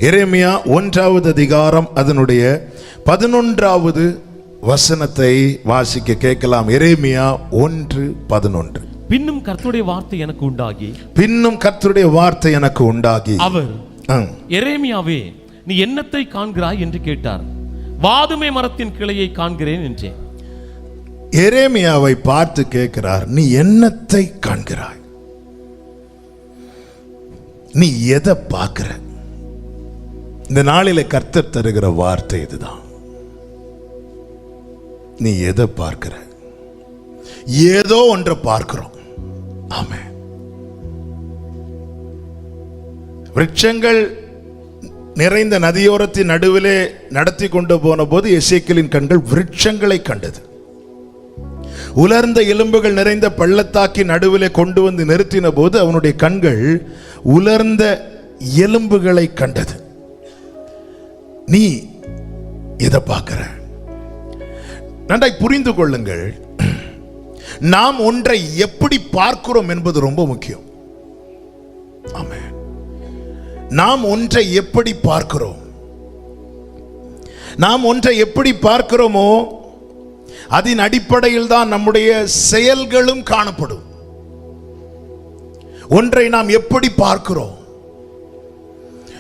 எரேமியா 1வது அதிகாரம் அதனுடைய 11வது வசனத்தை வாசிக்க கேட்கலாம். எரேமியா 1:11. பின்னும் கர்த்தருடைய வார்த்தை எனக்கு உண்டாகி அவர் எரேமியாவே நீ என்னத்தை காண்கிறாய் என்று கேட்டார். வாதுமை மரத்தின் கிளையை காண்கிறேன் என்றேன். எரேமியாவை பார்த்து கேட்கிறார், நீ என்னத்தை காண்கிறாய்? நீ எதை பார்க்கிற? இந்த நாளில கர்த்தர் தருகிற வார்த்தை இதுதான். நீ எதை பார்க்கிற? ஏதோ ஒன்றை பார்க்கிறோம். ஆமென். விருட்சங்கள் நிறைந்த நதியோரத்தின் நடுவிலே நடத்தி கொண்டு போன போது எசேக்கியேலின் கண்கள் விருட்சங்களை கண்டது. உலர்ந்த எலும்புகள் நிறைந்த பள்ளத்தாக்கின் நடுவிலே கொண்டு வந்து நிறுத்தின போது அவனுடைய கண்கள் உலர்ந்த எலும்புகளை கண்டது. நீ எதை பார்க்கிற? நன்றாய் புரிந்து கொள்ளுங்கள், நாம் ஒன்றை எப்படி பார்க்கிறோம் என்பது ரொம்ப முக்கியம். ஆமென். நாம் ஒன்றை எப்படி பார்க்கிறோம், நாம் ஒன்றை எப்படி பார்க்கிறோமோ அதன் அடிப்படையில் தான் நம்முடைய செயல்களும் காணப்படும். ஒன்றை நாம் எப்படி பார்க்கிறோம்,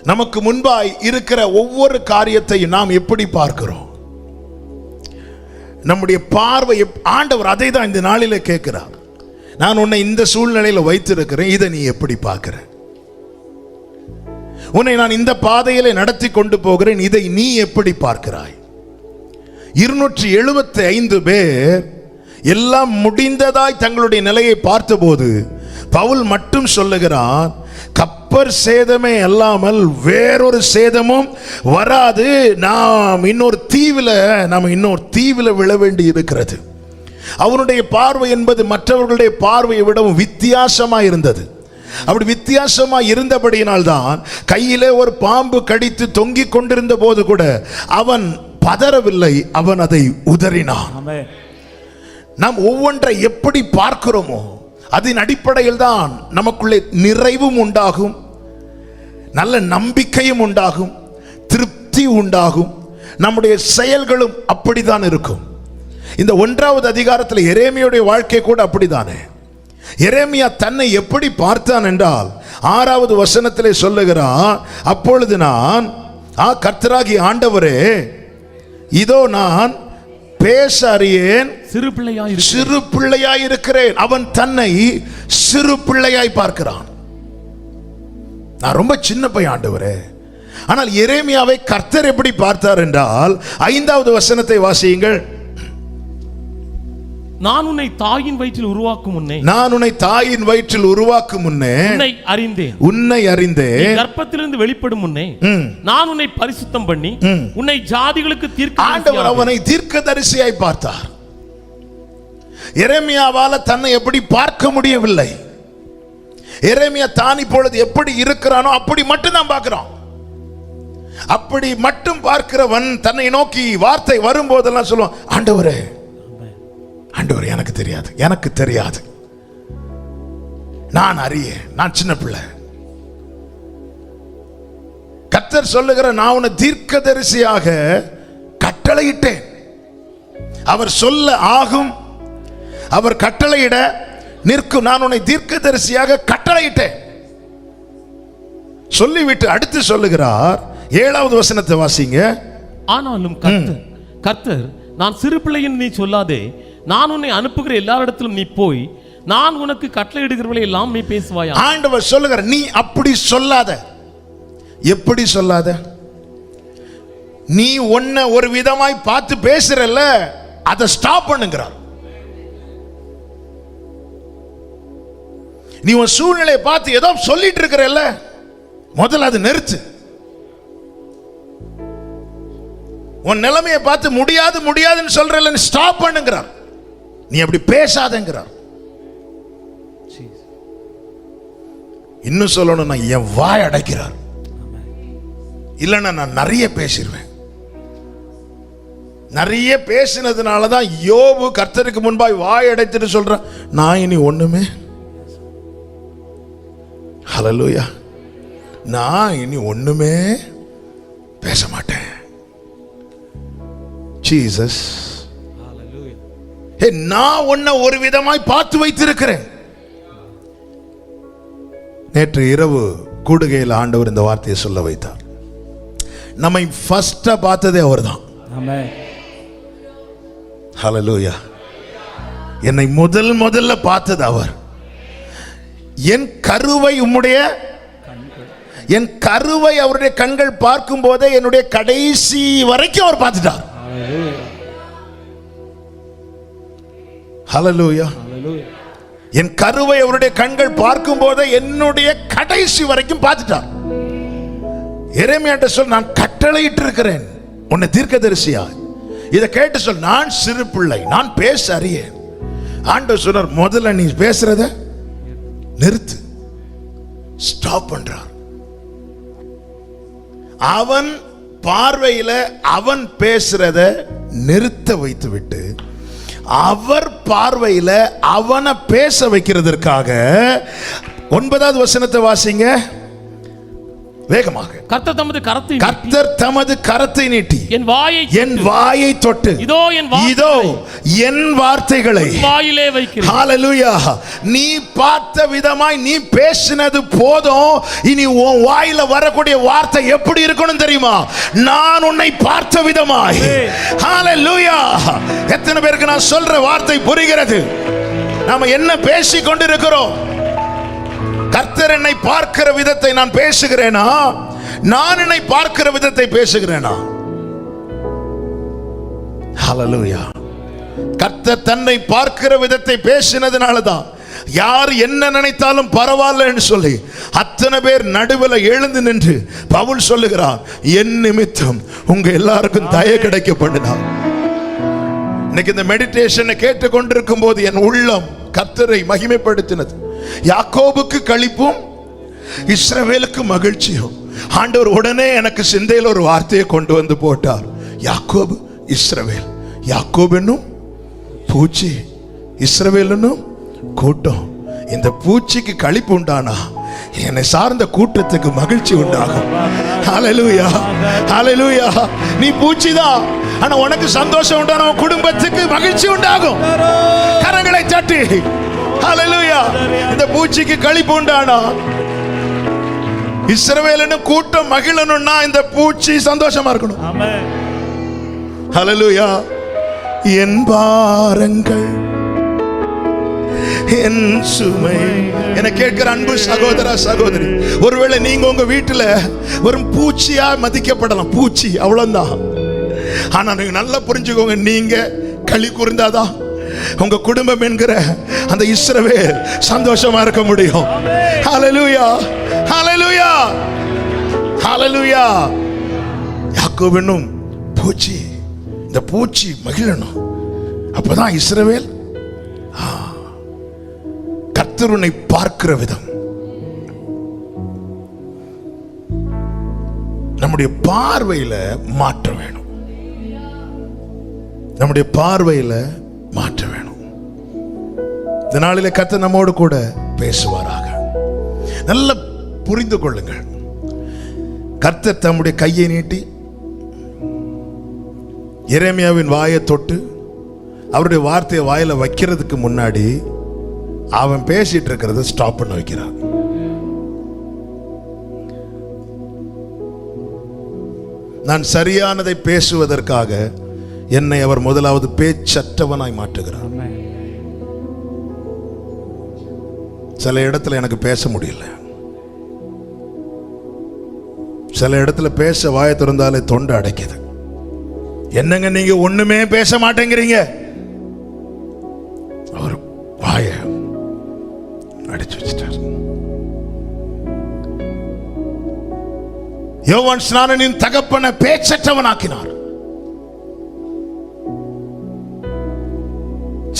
நமக்கு முன்பாய் இருக்கிற ஒவ்வொரு காரியத்தையும் நாம் எப்படி பார்க்கிறோம், நம்முடைய பார்வை. ஆண்டவர் அதை தான் இந்த நாளிலே கேட்கிறார். நான் உன்னை இந்த சூழ்நிலையில் வைத்திருக்கிறேன், இதை நீ எப்படி பார்க்கிற? உன்னை நான் இந்த பாதையிலே நடத்தி கொண்டு போகிறேன், இதை நீ எப்படி பார்க்கிறாய்? 275 பேர் எல்லாம் முடிந்ததாய் தங்களுடைய நிலையை பார்த்தபோது பவுல் மட்டும் சொல்லுகிறான், கப்பர் சேதமே அல்லாமல் வேறொரு சேதமும் வராது, நாம் இன்னொரு தீவில விழ வேண்டி இருக்கிறது. அவனுடைய பார்வை என்பது மற்றவர்களுடைய பார்வையை விடவும் வித்தியாசமா இருந்தது. அப்படி வித்தியாசமா இருந்தபடியினால்தான் கையிலே ஒரு பாம்பு கடித்து தொங்கிக் கொண்டிருந்த போது கூட அவன் பதறவில்லை, அவன் அதை உதறினான். நாம் ஒவ்வொன்றை எப்படி பார்க்கிறோமோ அதன் அடிப்படையில் தான் நமக்குள்ளே நிறைவும் உண்டாகும், நல்ல நம்பிக்கையும் உண்டாகும், திருப்தி உண்டாகும், நம்முடைய செயல்களும் அப்படித்தான் இருக்கும். இந்த 1வது அதிகாரத்தில் எரேமியாவுடைய வாழ்க்கை கூட அப்படித்தானே. எரேமியா தன்னை எப்படி பார்த்தான் என்றால் 6வது வசனத்திலே சொல்லுகிறான், அப்பொழுது நான் கர்த்தராகிய ஆண்டவரே, இதோ நான் பேச அறியேன், சிறு பிள்ளையாய் இருக்கிறேன். அவன் தன்னை சிறு பிள்ளையாய் பார்க்கிறான். நான் ரொம்ப சின்ன பையன் ஆண்டவரே. ஆனால் எரேமியாவை கர்த்தர் எப்படி பார்த்தார் என்றால் 5வது வசனத்தை வாசியுங்கள். நான் உன்னை தாயின் வயிற்றில் உருவாக்கும் முன்னே உன்னை அறிந்தேன், கர்ப்பத்திலிருந்து வெளிப்படும் முன்னே நான் உன்னை பரிசுத்தம் பண்ணி உன்னை ஜாதிகளுக்கு ஆண்டவர் அவனை தீர்க்கதரிசியாய் பார்த்தார். எரேமியாவால தன்னை எப்படி பார்க்க முடியவில்லை. எரேமியா தான் இப்பொழுது எப்படி இருக்கிறானோ அப்படி மட்டும் தான் பார்க்கிறான். அப்படி மட்டும் பார்க்கிறவன் தன்னை நோக்கி வார்த்தை வரும்போதெல்லாம் சொல்லுவான், ஆண்டவரே எனக்கு தெரியாது, நான் அறியேன், நான் சின்ன பிள்ளை. கர்த்தர் சொல்லுகிற, நான் உன்னை தீர்க்கதரிசியாக கட்டளையிட்டேன். அவர் சொல்ல ஆகும், அவர் கட்டளையிட நிற்கும். நான் உன்னை தீர்க்கதரிசியாக கட்டளையிட்டேன் சொல்லிவிட்டு அடுத்து சொல்லுகிறார் 7வது வசனத்தை வாசிங்க. ஆனாலும் கர்த்தர் நான் சிறு பிள்ளையின் நீ சொல்லாதே, நான் உன்னை அனுப்புகிற எல்லாரிடத்திலும் நீ போய் நான் உனக்கு கட்டளையிடுகிறவளை எல்லாம் நீ பேசுவாயா. ஆண்டவர் சொல்லுகிற, நீ அப்படி சொல்லாத. எப்படி சொல்லாத? நீ உன்னை ஒரு விதமாய் பார்த்து பேசுறல்ல, அதை ஸ்டாப் பண்ணுகிறார். நீ உன் சூழ்நிலையை பார்த்து ஏதோ சொல்லிட்டு இருக்கிறல்ல, முதல்ல அது நிறுத்து. உன் நிலைமையை பார்த்து முடியாதுன்னு சொல்றல்ல, ஸ்டாப் பண்ணுகிறார். நீ அப்படி பேசாதங்கிறார். இன்னும் சொல்லணும்னா என் வாய் அடைக்கிறார். இல்லைன்னா நான் நிறைய பேசிடுவேன். நிறைய பேசினதுனாலதான் யோபு கர்த்தருக்கு முன்பாய் வாய் அடைத்துட்டு சொல்றான், நான் இனி ஒண்ணுமே, ஹல்லேலூயா, நான் இனி ஒண்ணுமே பேச மாட்டேன். ஜீசஸ், நான் உன்னை ஒரு விதமாய் பார்த்து வைத்திருக்கிறேன். நேற்று இரவு கூடுகையில் ஆண்டவர் இந்த வார்த்தையை சொல்ல வைத்தார். நம்மை ஃபர்ஸ்டா பார்த்ததே அவர்தான். ஹல்லேலூயா. என்னை முதல்ல பார்த்தது அவர். என் கருவை அவருடைய கண்கள் பார்க்கும் போதே என்னுடைய கடைசி வரைக்கும் அவர் பார்த்துட்டார். ஹல்லேலூயா. என் கருவை அவருடைய கண்கள் பார்க்கும் போதே என்னுடைய கடைசி வரைக்கும் பார்த்துட்டார். எரேமியாட்ட சொல், நான் கட்டளையிட்டு இருக்கிறேன் உன்னை தீர்க்கதரிசியா. இதை கேட்டு சொல், நான் சிறு பிள்ளை, நான் பேச அறியேன். ஆண்டவர் சொன்னார், முதல்ல நீ பேசுறத நிறுத்து, ஸ்டாப் பண்றார். அவன் பார்வையில அவன் பேசுறத நிறுத்த வைத்து விட்டு அவர் பார்வையில அவனை பேச வைக்கிறதற்காக 9வது வசனத்தை வாசிங்க வேகமாக. கர்த்தர் தமது கரத்தை நீட்டி என் வாயை தொட்டு இதோ என் வார்த்தைகளை வாயிலே வைக்கிறேன். ஹல்லேலூயா. நீ பார்த்த விதமாய் நீ பேசினது போதும். இனி உன் வாயில வரக்கூடிய வார்த்தை எப்படி இருக்கணும் தெரியுமா? நான் உன்னை பார்த்த விதமாய். ஹல்லேலூயா. எத்தனை பேருக்கு நான் சொல்ற வார்த்தை புரிகிறது? நாம என்ன பேசிக் கொண்டிருக்கிறோம்? கர்த்தர் என்னை பார்க்கிற விதத்தை நான் பேசுகிறேனா, நான் என்னை பார்க்கிற விதத்தை பேசுகிறேனா? ஹல்லேலூயா. கர்த்தர் தன்னை பார்க்கிற விதத்தை பேசினதுனால தான் யார் என்ன நினைத்தாலும் பரவாயில்லைன்னு சொல்லி அத்தனை பேர் நடுவில் எழுந்து நின்று பவுல் சொல்லுகிறார், என் நிமித்தம் உங்க எல்லாருக்கும் தயை கிடைக்கப்பட்டதா. இன்னைக்கு இந்த மெடிடேஷனை கேட்டுக்கொண்டிருக்கும் போது என் உள்ளம் கர்த்தரை மகிமைப்படுத்தினது. யாக்கோபுக்கு களிப்பும் இஸ்ரவேலுக்கு மகிழ்ச்சியும். ஆண்டவர் உடனே எனக்கு சிந்தையில் ஒரு வார்த்தையை கொண்டு வந்து போட்டார். யாக்கோபு இஸ்ரவேல். யாக்கோபு என்னும் பூச்சி, இஸ்ரவேல் என்னும் கூட்டம். இந்த பூச்சிக்கு களிப்பு உண்டானா என்னை சார்ந்த கூட்டத்துக்கு மகிழ்ச்சி உண்டாகும். ஹல்லேலூயா, ஹல்லேலூயா. நீ பூச்சிதான், ஆனா உனக்கு சந்தோஷம் உண்டான குடும்பத்துக்கு மகிழ்ச்சி உண்டாகும். கரங்களை தட்டி ஹல்லேலூயா. இந்த பூச்சிக்கு களிப்பு உண்டானா, இஸ்ரவேலின் கூட்டம் மகிழணும்னா இந்த பூச்சி சந்தோஷமா இருக்கணும். ஹல்லேலூயா. என் பாரங்கள் என் சுமை என கேட்கிற அன்பு சகோதரா சகோதரி, ஒருவேளை நீங்க உங்க வீட்டுல ஒரு பூச்சியா மதிக்கப்படலாம், பூச்சி அவ்வளவுதான். ஆனா நீங்க நல்லா புரிஞ்சுக்கோங்க, நீங்க களி கூர்ந்தாதான் உங்க குடும்பம் என்கிற அந்த இஸ்ரவேல் சந்தோஷமா இருக்க முடியும். ஹல்லேலூயா, ஹல்லேலூயா, ஹல்லேலூயா. யாக்கோபு என்னும் பூச்சி, இந்த பூச்சி மகிழணும். அப்பதான் இஸ்ரவேல். கர்த்தர் உன்னை பார்க்கிற விதம், நம்முடைய பார்வையில மாற்ற வேணும். நம்முடைய பார்வையில மாற்ற வேணும். இந்த நாளிலே கர்த்தர் நம்மோடு கூட பேசுவாராக. நல்ல புரிந்து கொள்ளுங்கள். கர்த்தர் தம்முடைய கையை நீட்டி எரேமியாவின் வாயை தொட்டு அவருடைய வார்த்தையை வாயில வைக்கிறதுக்கு முன்னாடி அவன் பேசிட்டு இருக்கிறத ஸ்டாப் பண்ண வைக்கிறான். நான் சரியானதை பேசுவதற்காக என்னை அவர் முதலாவது பேச்சற்றவனாய் மாற்றுகிறார். சில இடத்துல எனக்கு பேச முடியல, சில இடத்துல பேச வாயை திறந்தாலே தொண்டை அடைக்குது. என்னங்க நீங்க ஒண்ணுமே பேச மாட்டேங்கிறீங்க? அவர் வாய அடிச்சு வச்சிட்டார். யோவான் ஸ்நானனின் தகப்பனை பேச்சற்றவனாக்கினார்.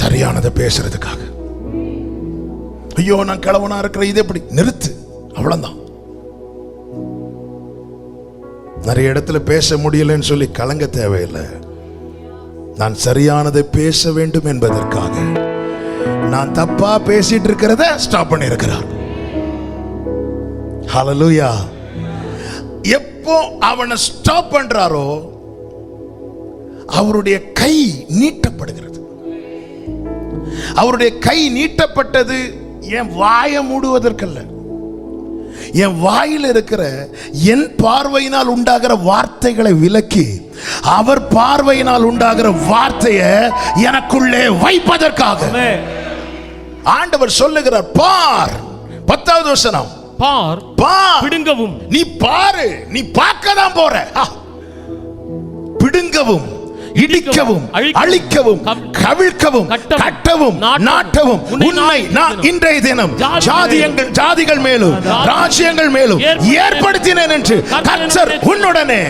சரியானதை பேசுறதுக்காக. ஐயோ நான் கிழவனா இருக்கிற, இது எப்படி? நிறுத்து, அவ்வளவுதான். நிறைய இடத்துல பேச முடியலன்னு சொல்லி கலங்க தேவையில்லை. நான் சரியானதை பேச வேண்டும் என்பதற்காக நான் தப்பா பேசிட்டு இருக்கிறத ஸ்டாப் பண்ணி இருக்கிறார். ஹல்லேலூயா. எப்போ அவனை ஸ்டாப் பண்றாரோ அவருடைய கை நீட்டப்படுகிறது. அவருடைய கை நீட்டப்பட்டது என் வாயை மூடுவதற்கல்ல, என் வாயில் இருக்கிற என் பார்வையினால் உண்டாகிற வார்த்தைகளை விலக்கி அவர் பார்வையினால் உண்டாகிற வார்த்தையை எனக்குள்ளே வைப்பதற்காக. ஆண்டவர் சொல்லுகிறார், பார். 10வது வசனம், பார், பார், பிடுங்கவும். நீ பாரு, நீ பார்க்க தான் போற. பிடுங்கவும், இடிக்கவும், அழிக்கவும், கவிழ்க்கவும், கட்டவும், நாட்டவும் உன்னை நான் இன்றைய தினம் ஜாதிகள் மேலும் ராஜ்யங்கள் மேலும் ஏற்படுத்தினேன் என்று கர்த்தர் உன்னுடனே.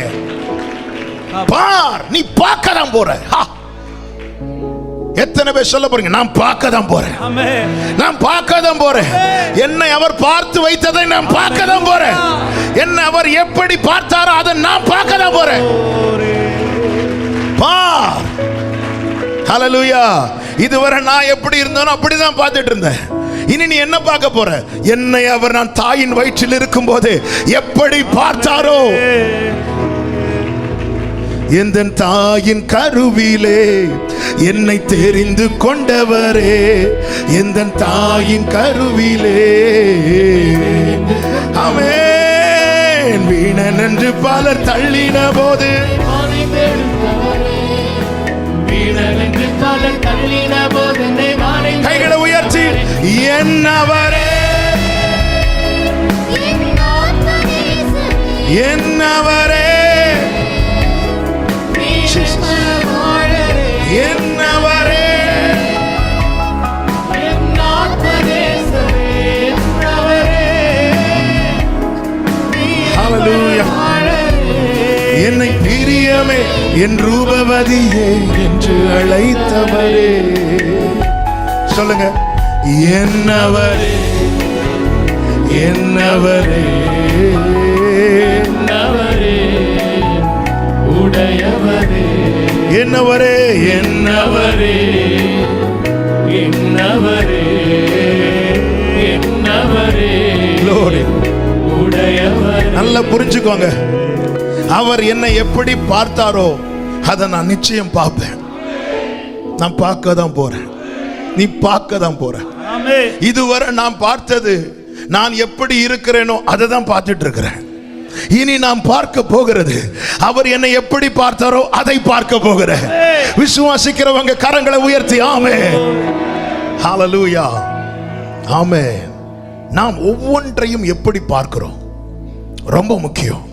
பார், நீ பார்க்க தான் போற. எத்தனை பேர் சொல்ல போறீங்க, நான் பார்க்க தான் போறேன், நான் பார்க்க தான் போறேன். என்னை அவர் பார்த்து வைத்ததை நான் பார்க்க தான் போறேன். என்னை அவர் எப்படி பார்த்தாரோ அதை நான் பார்க்க தான் போறேன். பார். ஹல்லேலூயா. இதுவரை நான் எப்படி இருந்தேனோ அப்படிதான் பார்த்துட்டு இருந்தேன். இனி நீ என்ன பார்க்க போற? என்னை அவர் நான் தாயின் வயிற்றில் இருக்கும் போது எப்படி பார்த்தாரோ, எந்த தாயின் கருவிலே என்னை தெரிந்து கொண்டவரே, எந்த தாயின் கருவிலே. ஆமென். வீணன் என்று பலர் தள்ளின போது, கைகளை உயர்த்தி என்னவரே, என்னவரே, என்னவரே, ஹல்லேலூயா. என்னை பிரியமே என் ரூபவதியே என்று அழைத்தவரே. சொல்லுங்க, என்னவரே, என்னவரே, என்னவரே, உடையவரே, என்னவரே, என்னவரே, என்னவரே, என்னவரே, உடையவரே. நல்லா புரிஞ்சுக்கோங்க, அவர் என்னை எப்படி பார்த்தாரோ அதை நான் நிச்சயம் பார்ப்பேன். நான் பார்க்க தான் போறேன், நீ பார்க்க தான் போற. இதுவரை நான் பார்த்தது, நான் எப்படி இருக்கிறேனோ அதை தான் பார்த்துட்டு இருக்கிறேன். இனி நான் பார்க்க போகிறது, அவர் என்னை எப்படி பார்த்தாரோ அதை பார்க்க போகிறேன். விசுவாசிக்கிறவங்க கரங்களை உயர்த்தி ஆமென். ஹல்லேலூயா. ஆமென். நாம் ஒவ்வொன்றையும் எப்படி பார்க்கிறோம் ரொம்ப முக்கியம்.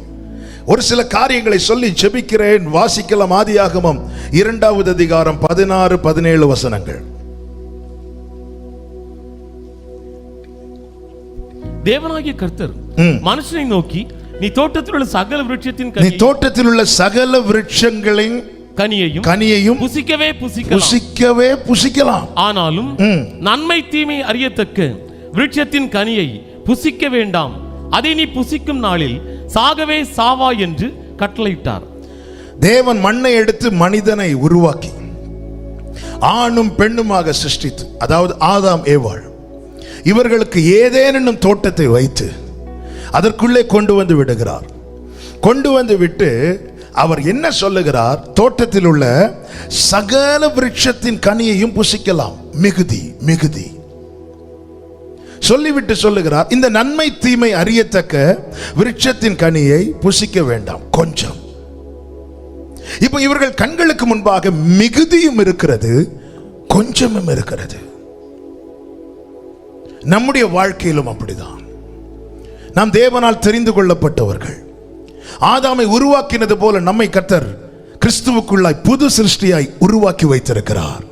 ஒரு சில காரியங்களை சொல்லி ஜெபிக்கிறேன். வாசிக்கலாம். ஆதியாகமம் 2வது அதிகாரம் 16, 17 வசனங்கள். தேவனாகிய கர்த்தர் மனுஷனை நோக்கி, நீ தோட்டத்தில் உள்ள சகல விருட்சத்தின் நீ தோட்டத்தில் உள்ள சகல விருட்சங்களின் கனியையும் புசிக்கவே புசிக்கலாம். ஆனாலும் நன்மை தீமை அறியத்தக்க விருட்சத்தின் கனியை புசிக்க வேண்டாம், அதை நீ புசிக்கும் நாளில் சாகவே சாவா என்று கட்டளையிட்டார். தேவன் மண்ணை எடுத்து மனிதனை உருவாக்கி ஆணும் பெண்ணுமாக சிருஷ்டித்து, அதாவது ஆதாம் ஏவாள், இவர்களுக்கு ஏதேனும் தோட்டத்தை வைத்து அதற்குள்ளே கொண்டு வந்து விடுகிறார். கொண்டு வந்து விட்டு அவர் என்ன சொல்லுகிறார்? தோட்டத்தில் உள்ள சகல விருட்சத்தின் கனியையும் புசிக்கலாம், மிகுதி மிகுதி சொல்லிவிட்டு சொல்லுகிறார், இந்த நன்மை தீமை அறியத்தக்க விருட்சத்தின் கனியை புசிக்க வேண்டாம், கொஞ்சம். இப்ப இவர்கள் கண்களுக்கு முன்பாக மிகுதியும் இருக்கிறது, கொஞ்சமும் இருக்கிறது. நம்முடைய வாழ்க்கையிலும் அப்படிதான். நாம் தேவனால் தெரிந்து கொள்ளப்பட்டவர்கள். ஆதாமை உருவாக்கினது போல நம்மை கர்த்தர் கிறிஸ்துவுக்குள்ளாய் புது சிருஷ்டியாய் உருவாக்கி வைத்திருக்கிறார்.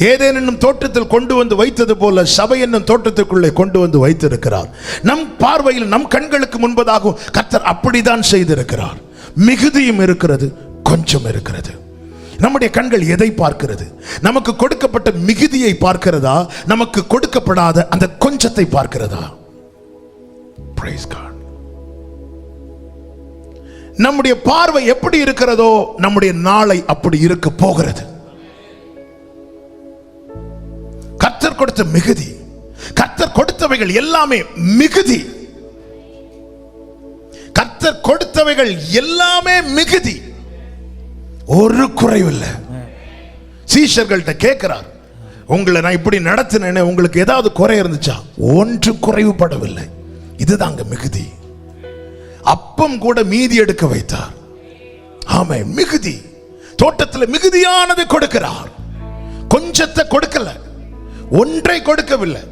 ஏதேனும் தோட்டத்தில் கொண்டு வந்து வைத்தது போல சபை என்னும் தோட்டத்துக்குள்ளே கொண்டு வந்து வைத்திருக்கிறார். நம் பார்வையில், நம் கண்களுக்கு முன்பதாக கர்த்தர் அப்படித்தான் செய்திருக்கிறார். மிகுதியும் இருக்கிறது, கொஞ்சம் இருக்கிறது. நம்முடைய கண்கள் எதை பார்க்கிறது? நமக்கு கொடுக்கப்பட்ட மிகுதியை பார்க்கிறதா, நமக்கு கொடுக்கப்படாத அந்த கொஞ்சத்தை பார்க்கிறதா? Praise God. நம்முடைய பார்வை எப்படி இருக்கிறதோ நம்முடைய நாளை அப்படி இருக்க போகிறது. கர்த்தர் கொடுத்த மிகுதி, கர்த்தர் கொடுத்தவைகள் எல்லாமே மிகுதி. கர்த்தர் கொடுத்தவைகள் எல்லாமே மிகுதி, ஒரு குறைவில்லை. சீஷர்கள்ட்ட கேட்கிறார், உங்களை நான் இப்படி நடத்தினேன்னு உங்களுக்கு ஏதாவது குறை இருந்துச்சா? ஒன்று குறைவுபடவில்லை. இதுதாங்க மிகுதி. அப்பம் கூட மீதி எடுக்க வைத்தார். ஆமென். மிகுதி. தோட்டத்தில் மிகுதியானது கொடுக்கிறார். கொஞ்சத்தை கொடுக்கல, ஒன்றை கொடுக்கவில்லை.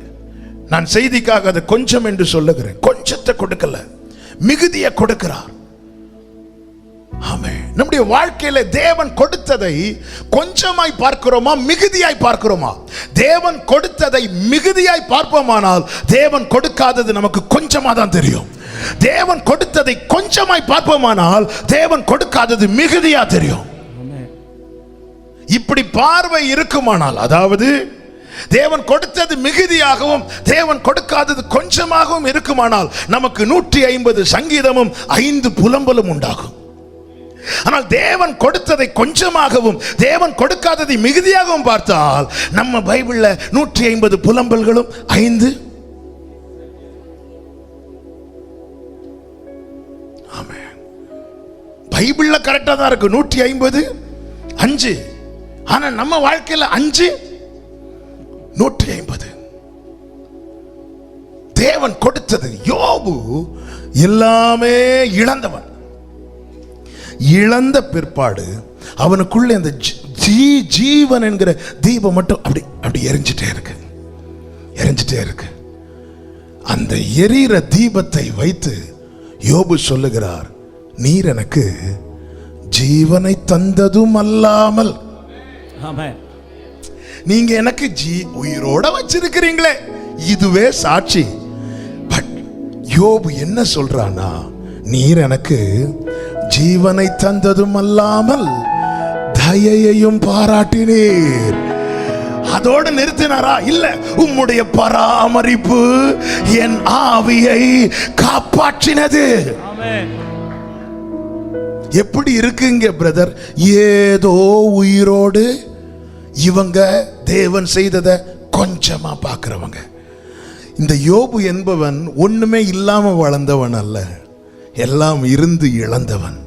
நான் செய்திக்காக அதை கொஞ்சம் என்று சொல்லுகிறேன். கொஞ்சத்தை கொடுக்கல, மிகுதியை கொடுக்கிறார். ஆமென். நம்முடைய வாழ்க்கையில தேவன் கொடுத்ததை கொஞ்சமாய் பார்க்கிறோமா, மிகுதியாய் பார்க்கிறோமா? தேவன் கொடுத்ததை மிகுதியாய் பார்ப்போமானால் தேவன் கொடுக்காதது நமக்கு கொஞ்சமா தான் தெரியும். தேவன் கொடுத்ததை கொஞ்சமாய் பார்ப்போமானால் தேவன் கொடுக்காதது மிகுதியா தெரியும். இப்படி பார்வை இருக்குமானால், அதாவது தேவன் கொடுத்தது மிகுதியாகவும் தேவன் கொடுக்காதது கொஞ்சமாகவும் இருக்குமானால் நமக்கு 150 சங்கீதமும் 5 புலம்பலும் உண்டாகும். ஆனால் தேவன் கொடுத்ததை கொஞ்சமாகவும் தேவன் கொடுக்காததை மிகுதியாகவும் பார்த்தால் நம்ம பைபிள்ல 150 புலம்பல்களும் 5. ஆமென். பைபிள்ல கரெக்டா தான் இருக்கு 150 5. ஆனா நம்ம வாழ்க்கையில 5 150. தேவன் கொடுத்தது. யோபு எல்லாமே இழந்தவன். இழந்த பிற்பாடு அவனுக்குள்ள இந்த ஜீவன் என்கிற தீபம் மட்டும் அப்படி எரிஞ்சிட்டே இருக்கு. அந்த எரிகிற தீபத்தை வைத்து யோபு சொல்லுகிறார், நீர் எனக்கு ஜீவனை தந்ததும் அல்லாமல் நீங்க எனக்கு உயிரோட வச்சிருக்கிறீங்களே, இதுவே சாட்சி. பட் யோபு என்ன சொல்றானா, நீர் எனக்கு ஜீவனை தந்ததும் அல்லாமல் தயையையும் பாராட்டினீர். அதோடு நிறுத்தினாரா? இல்ல, உம்முடைய பராமரிப்பு என் ஆவியை காப்பாற்றினது. எப்படி இருக்குங்க பிரதர்? ஏதோ உயிரோடு இவங்க தேவன் செய்ததை கொஞ்சமா பார்க்கிறவங்க. இந்த யோபு என்பவன் ஒண்ணுமே இல்லாம வளர்ந்தவன் அல்ல, எல்லாம் இருந்து இழந்தவன்.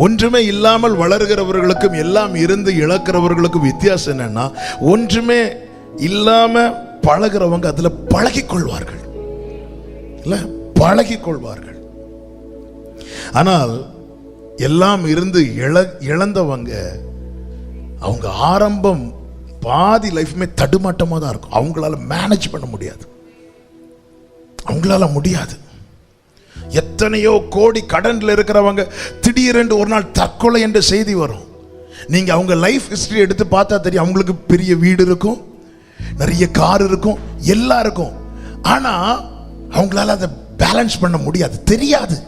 ஒன்றுமே இல்லாமல் வளர்கிறவர்களுக்கும் எல்லாம் இருந்து இழக்கிறவர்களுக்கும் வித்தியாசம் என்னன்னா, ஒன்றுமே இல்லாம பழகிறவங்க அதுல பழகிக் கொள்வார்கள், இல்ல பழகிக் கொள்வார்கள். ஆனால் எல்லாம் இருந்து இழந்தவங்க, அவங்க ஆரம்பம் பாதி லைஃப்மே தடுமாட்டமா தான் இருக்கும். அவங்களால மேனேஜ் பண்ண முடியாது, அவங்களால முடியாது. எத்தனையோ கோடி கடன்ல இருக்கிறவங்க திடீரென்று ஒரு நாள் தற்கொலை என்ற செய்தி வரும். நீங்க அவங்க லைஃப் ஹிஸ்டரி எடுத்து பார்த்தா தெரியும். அவங்களுக்கு பெரிய வீடு இருக்கும், நிறைய கார் இருக்கும், எல்லாம் இருக்கும். ஆனா அவங்களால அதை பேலன்ஸ் பண்ண முடியாது, தெரியாது.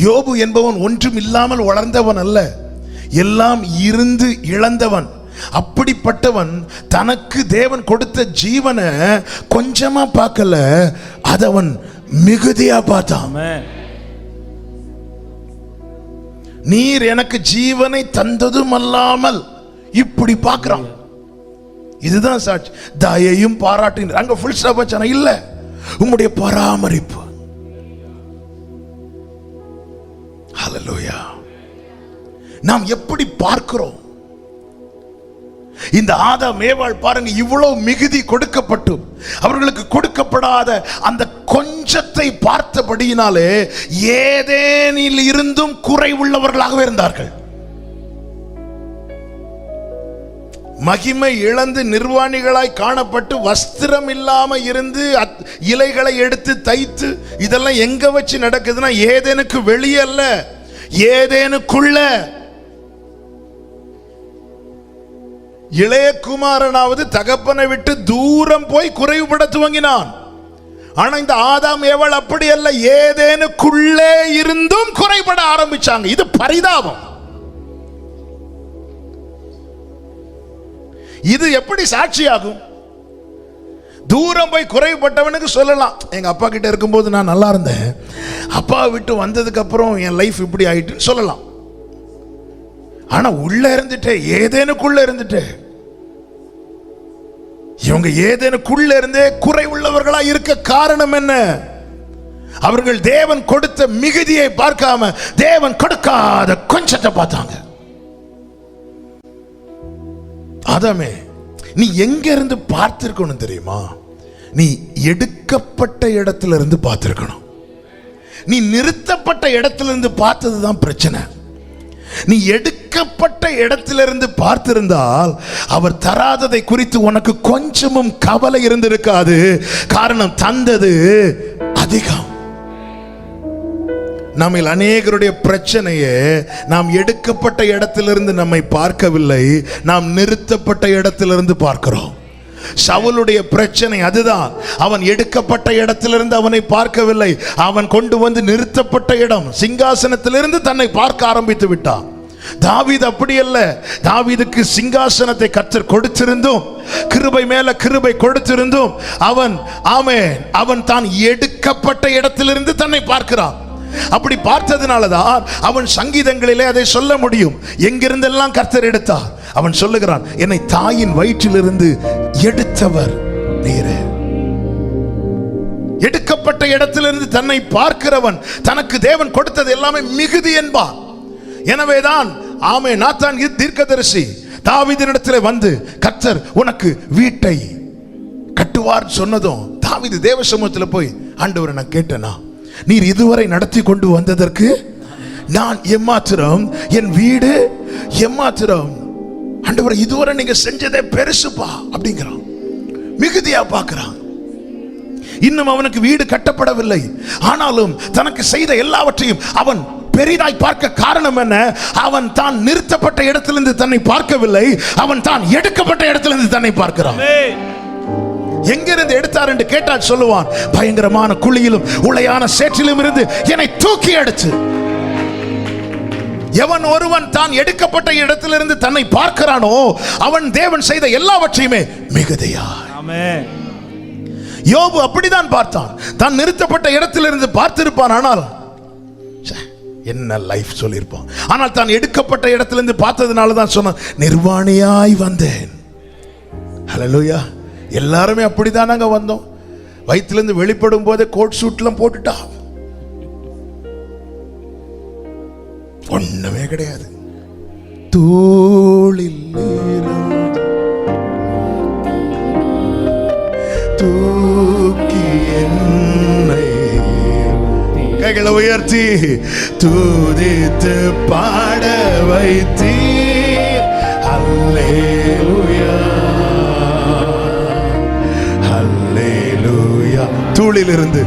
யோபு என்பவன் ஒன்றும் இல்லாமல் வளர்ந்தவன் அல்ல, எல்லாம் இருந்து இழந்தவன். அப்படிப்பட்டவன் தனக்கு தேவன் கொடுத்த ஜீவனை கொஞ்சமா பார்க்கல, அதவன் மிகுதியா பார்த்தான். நீர் எனக்கு ஜீவனை தந்ததும் அல்லாமல் இப்படி பார்க்கிறான். இதுதான் சாட்சி. தயையும் பாராட்டினார். அங்க ஃபுல் ஸ்டாப் வச்சானா? இல்ல, உம்முடைய பராமரிப்பு. ஹல்லேலூயா. நாம் எப்படி பார்க்கிறோம்? இந்த ஆதாம் ஏவாள் பாருங்க, இவ்வளவு மிகுதி கொடுக்கப்பட்டும் அவர்களுக்கு கொடுக்கப்படாத அந்த கொஞ்சத்தை பார்த்தபடியினாலே ஏதேனில் இருந்தும் குறைவுள்ளவர்களாகவே இருந்தார்கள். மகிமை இழந்து நிர்வாணிகளாய் காணப்பட்டு வஸ்திரம் இல்லாம இருந்து இலைகளை எடுத்து தைத்து, இதெல்லாம் எங்க வச்சு நடக்குதுன்னா ஏதேனுக்கு வெளியே அல்ல, ஏதேனுக்குள்ள. இளைய குமாரனாவது தகப்பனை விட்டு தூரம் போய் குறைவுபட துவங்கினான். ஆனா இந்த ஆதாம் ஏவாள் அப்படி அல்ல, ஏதேனுக்குள்ளே இருந்தும் குறைபட ஆரம்பிச்சாங்க. இது பரிதாபம். இது எப்படி சாட்சியாகும்? தூரம் போய் குறைவுபட்டவனுக்கு சொல்லலாம், எங்க அப்பா கிட்ட இருக்கும்போது நான் நல்லா இருந்தேன், அப்பா விட்டு வந்ததுக்கு அப்புறம் என் லைஃப் இப்படி ஆயிட்டுன்னு சொல்லலாம். ஆனா உள்ள இருந்துட்டே, ஏதேனுக்குள்ள இருந்துட்டே, இவங்க ஏதேனுக்குள்ள இருந்தே குறை உள்ளவர்களா இருக்க காரணம் என்ன? அவர்கள் தேவன் கொடுத்த மிகுதியை பார்க்காம தேவன் கொடுக்காத கொஞ்சத்தை பார்த்தாங்க. ஆதாமே, நீ எங்க இருந்து பார்த்திருக்கணும் தெரியுமா? நீ எடுக்கப்பட்ட இடத்துல இருந்து பார்த்திருக்கணும். நீ நிறுத்தப்பட்ட இடத்துல இருந்து பார்த்ததுதான் பிரச்சனை. நீ எடுக்கப்பட்ட இடத்திலிருந்து பார்த்திருந்தால் அவர் தராததை குறித்து உனக்கு கொஞ்சமும் கவலை இருந்திருக்காது. காரணம், தந்தது அதிகம். நம்மில் அநேகருடைய பிரச்சனையே நாம் எடுக்கப்பட்ட இடத்திலிருந்து நம்மை பார்க்கவில்லை, நாம் நிறுத்தப்பட்ட இடத்திலிருந்து பார்க்கிறோம். சவுலுடைய பிரச்சனை அதுதான். அவன் எடுக்கப்பட்ட இடத்திலிருந்து அவனை பார்க்கவில்லை, அவன் கொண்டு வந்து நிறுத்தப்பட்ட இடம் சிங்காசனத்திலிருந்து தன்னை பார்க்க ஆரம்பித்து விட்டான். தாவீது அப்படி அல்ல. தாவீதுக்கு சிங்காசனத்தை கர்த்தர் கொடுத்திருந்தும், கிருபை மேல கிருபை கொடுத்திருந்தும் அவன் தான் எடுக்கப்பட்ட இடத்திலிருந்து தன்னை பார்க்கிறான். அப்படி பார்த்ததுனாலதான் அவன் சங்கீதங்களிலே அதை சொல்ல முடியும். எங்கிருந்தெல்லாம் கர்த்தர் எடுத்தார். அவன் சொல்லுகிறான், என்னை தாயின் வயிற்றிலிருந்து எடுத்தவர் நீரே. எடுக்கப்பட்ட இடத்திலிருந்து தன்னை பார்க்கிறவன் தனக்கு தேவன் கொடுத்தது எல்லாமே மிகுதி என்பான். எனவேதான் நாத்தான் தீர்க்கதரிசி தாவீதினிடத்தில் வந்து கர்த்தர் உனக்கு வீட்டை கட்டுவார் சொன்னதும் தாவீது தேவ சமூகத்தில் போய், ஆண்டவரை நான் கேட்டேனா, நீர் இதுவரை நடத்தி கொண்டு வந்ததற்கு நான் எம்மாத்திரம், என் வீடு எம்மாத்திரம். ஆண்டவரை இதுவரை நீங்க செஞ்சதே பெருசுப்பா அப்படிங்கிறான், மிகுதியா பார்க்கிறான். இன்னும் அவனுக்கு வீடு கட்டப்படவில்லை, ஆனாலும் தனக்கு செய்த எல்லாவற்றையும் அவன் பெரிதாய் பார்க்க காரணம் என்ன? அவன் தான் நிறுத்தப்பட்ட இடத்திலிருந்து தன்னை பார்க்கவில்லை, அவன் தான் எடுக்கப்பட்ட இடத்திலிருந்து தன்னை பார்க்கிறான். எங்கிருந்து எடுத்தார் என்று கேட்டால் சொல்லுவான், பயங்கரமான குழியிலும் உளையான சேற்றிலும் இருந்து என்னை தூக்கி எடுத்து. எவன் ஒருவன் தான் எடுக்கப்பட்ட இடத்திலிருந்து தன்னை பார்க்கிறானோ அவன் தேவன் செய்த எல்லாவற்றையுமே மிகுதியா. யோபு அப்படிதான் பார்த்தான். தான் நிறுத்தப்பட்ட இடத்திலிருந்து பார்த்திருப்பான், ஆனால் என்ன லைஃப் சொல்லியிருப்பான். ஆனால் தான் எடுக்கப்பட்ட இடத்திலிருந்து பார்த்ததுனால தான் சொன்னான், நிர்வாணியாய் வந்தேன். ஹல்லேலூயா. எல்லாருமே அப்படிதான் நாங்க வந்தோம். வயிற்றிலிருந்து வெளிப்படும் போதே கோட் சூட்லாம் போட்டுட்டா, ஒண்ணுமே கிடையாது. தூளில் தூக்கி என்னை கைகளை உயர்த்தி துதித்து பாட வைத்தீர். அல்லேலூயா அல்லேலூயா. தூளிலிருந்து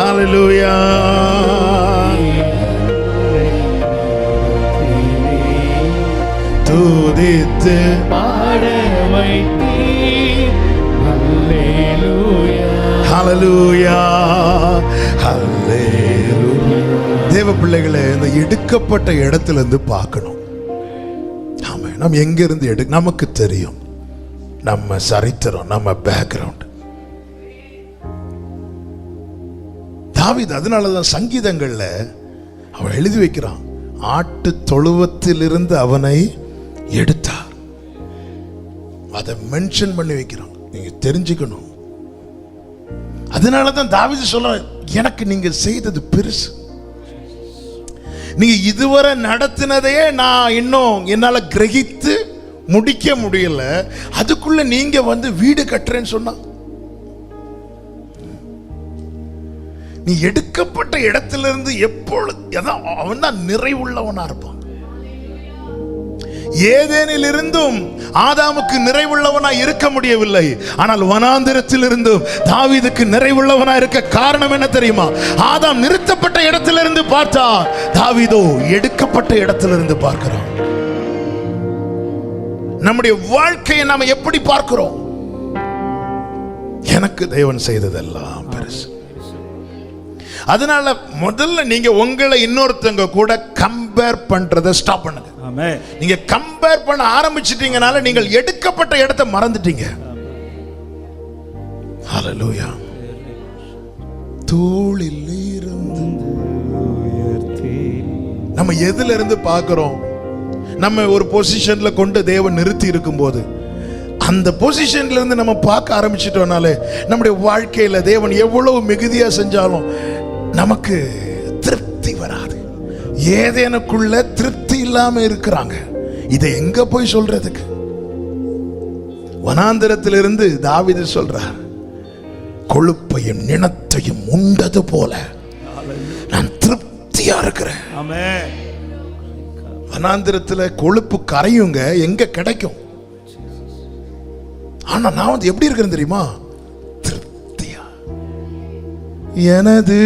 அல்லேலூயா துதித்து பாட வைத்தீர். அல்லேலூயா அல்லேலூயா அல்லேலூயா. தேவ பிள்ளைகளை இந்த எடுக்கப்பட்ட இடத்திலிருந்து பார்க்கணும். நம்ம எங்க இருந்து நமக்கு தெரியும், நம்ம சரித்திரம், நம்ம பேக்ரவுண்ட். தாவீது அதனாலதான் சங்கீதங்கள்ல அவன் எழுதி வைக்கிறான், ஆட்டு தொழுவத்திலிருந்து அவனை எடுத்தார். அதை மென்ஷன் பண்ணி வைக்கிறான், நீங்க தெரிஞ்சுக்கணும். அதனாலதான் தாவீது சொல்ற, எனக்கு நீங்க செய்தது பெருசு. நீங்க இதுவரை நடத்தினதையே நான் இன்னும் என்னால கிரகித்து முடிக்க முடியல, அதுக்குள்ள நீங்க வந்து வீடு கட்டுறேன்னு சொன்னா. நீ எடுக்கப்பட்ட இடத்திலிருந்து எப்பொழுது அவன் தான் நிறைவுள்ளவனா இருப்பான். ஏதேனில் இருந்தும் ஆதாமுக்கு நிறைவுள்ளவனா இருக்க முடியவில்லை, ஆனால் வனாந்திரத்தில் இருந்தும் தாவீதுக்கு நிறைவுள்ளவனா இருக்க காரணம் என்ன தெரியுமா? ஆதாம் நிறுத்தப்பட்ட இடத்திலிருந்து பார்த்தா, தாவீதோ எடுக்கப்பட்ட இடத்திலிருந்து பார்க்கிறோம். நம்முடைய வாழ்க்கையை நாம எப்படி பார்க்கிறோம்? எனக்கு தேவன் செய்ததெல்லாம் பெருசு. அதனால முதல்ல நீங்க உங்களை இன்னொருத்தங்க கூட கம்பேர் பண்றதை ஸ்டாப் பண்ணுங்க. நீங்க கம்பேர் பண்ண ஆரம்பிச்சிட்டீங்கனால நீங்கள் எடுக்கப்பட்ட இடத்தை மறந்துட்டீங்க. ஹல்லேலூயா. தூளில் இருந்து நம்ம எதுல இருந்து பார்க்கிறோம்? நம்ம ஒரு பொசிஷன்ல கொண்டு தேவன் நிறுத்தி இருக்கும் போது அந்த பொசிஷன்ல இருந்து நம்ம பார்க்க ஆரம்பிச்சிட்டோம்னாலே நம்முடைய வாழ்க்கையில தேவன் எவ்வளவு மிகுதியா செஞ்சாலும் நமக்கு திருப்தி வராது. ஏதேனுக்குள்ள திருப்தி இல்லாம இருக்கிறாங்க. இதை எங்க போய் சொல்றதுக்கு? வனாந்திரத்திலிருந்து தாவீது சொல்றார், கொழுப்பையும் நிணத்தையும் உண்டது போல நான் திருப்தியா இருக்கிறேன். வனாந்திரத்துல கொழுப்பு கரையுங்க, எங்க கிடைக்கும்? ஆனா நான் வந்து எப்படி இருக்கிறேன் தெரியுமா? திருப்தியா. எனது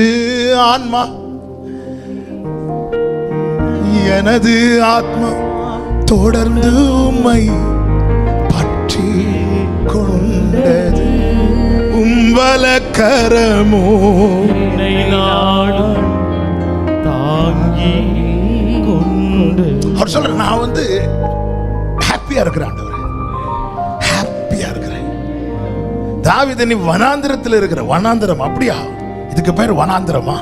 ஆன்மா, எனது ஆத்மா தொடர்ந்து உம்மை பற்றி கொண்டது, உம்பலக்கரமோ தாங்கி கொண்டு. அவர் சொல்ற, நான் வந்து ஹாப்பியா இருக்கிறேன் ஆண்டவரே, ஹாப்பியா இருக்கிறேன். தாவீது, நீ வனாந்திரத்தில் இருக்கிற. வனாந்திரம் அப்படியா? இதுக்கு பேர் வனாந்திரமா?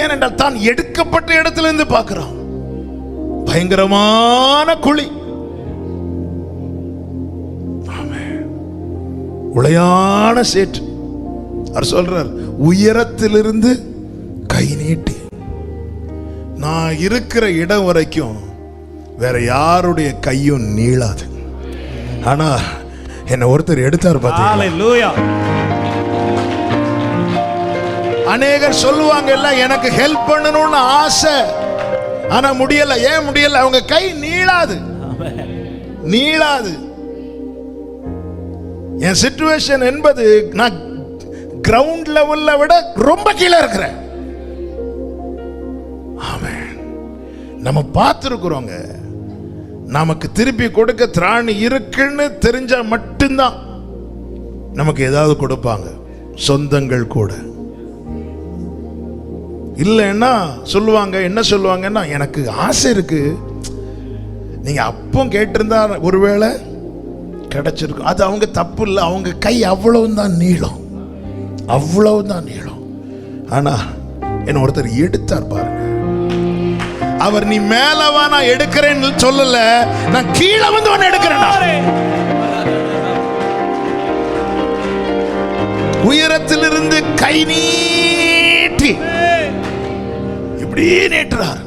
ஏனென்றால் தான் எடுக்கப்பட்ட இடத்துல இருந்து பார்க்கிறான். பயங்கரமான குழி, உளையான சேற்று. அவர் சொல்றார், உயரத்திலிருந்து கை நீட்டி நான் இருக்கிற இடம் வரைக்கும் வேற யாருடைய கையும் நீளாது. ஆனா என்ன ஒருத்தர் எடுத்தார் பார்த்தீங்களா? அநேகர் சொல்லுவாங்க, எனக்கு ஹெல்ப் பண்ணணும்னு ஆசை, ஆனா முடியல. ஏன் முடியல? அவங்க கை நீளாது, நீளாது. என் சிச்சுவேஷன் என்பது நான் கிரவுண்ட் லெவல்ல விட ரொம்ப கீழே இருக்கிறேன். ஆமென். நம்ம பார்த்திருக்கிறோங்க, நமக்கு திருப்பி கொடுக்க திராணி இருக்குன்னு தெரிஞ்சா மட்டும்தான் நமக்கு ஏதாவது கொடுப்பாங்க, சொந்தங்கள் கூட. இல்லைன்னா சொல்லுவாங்க, என்ன சொல்லுவாங்கன்னா, எனக்கு ஆசை இருக்கு, நீங்க அப்போ கேட்டிருந்தா ஒருவேளை கிடைச்சிருக்கும். அது அவங்க தப்பு இல்லை, அவங்க கை அவ்வளவுதான் நீளம், அவ்வளவுதான் நீளம். ஆனா என்ன ஒருத்தர் எடுத்தார் பாருங்க. அவர் நீ மேலவா நான் எடுக்கிறேன்னு சொல்லல, நான் கீழே வந்து உன்னை எடுக்கிறேன். உயரத்திலிருந்து கை நீட்டி இப்படி நீட்டுறார்.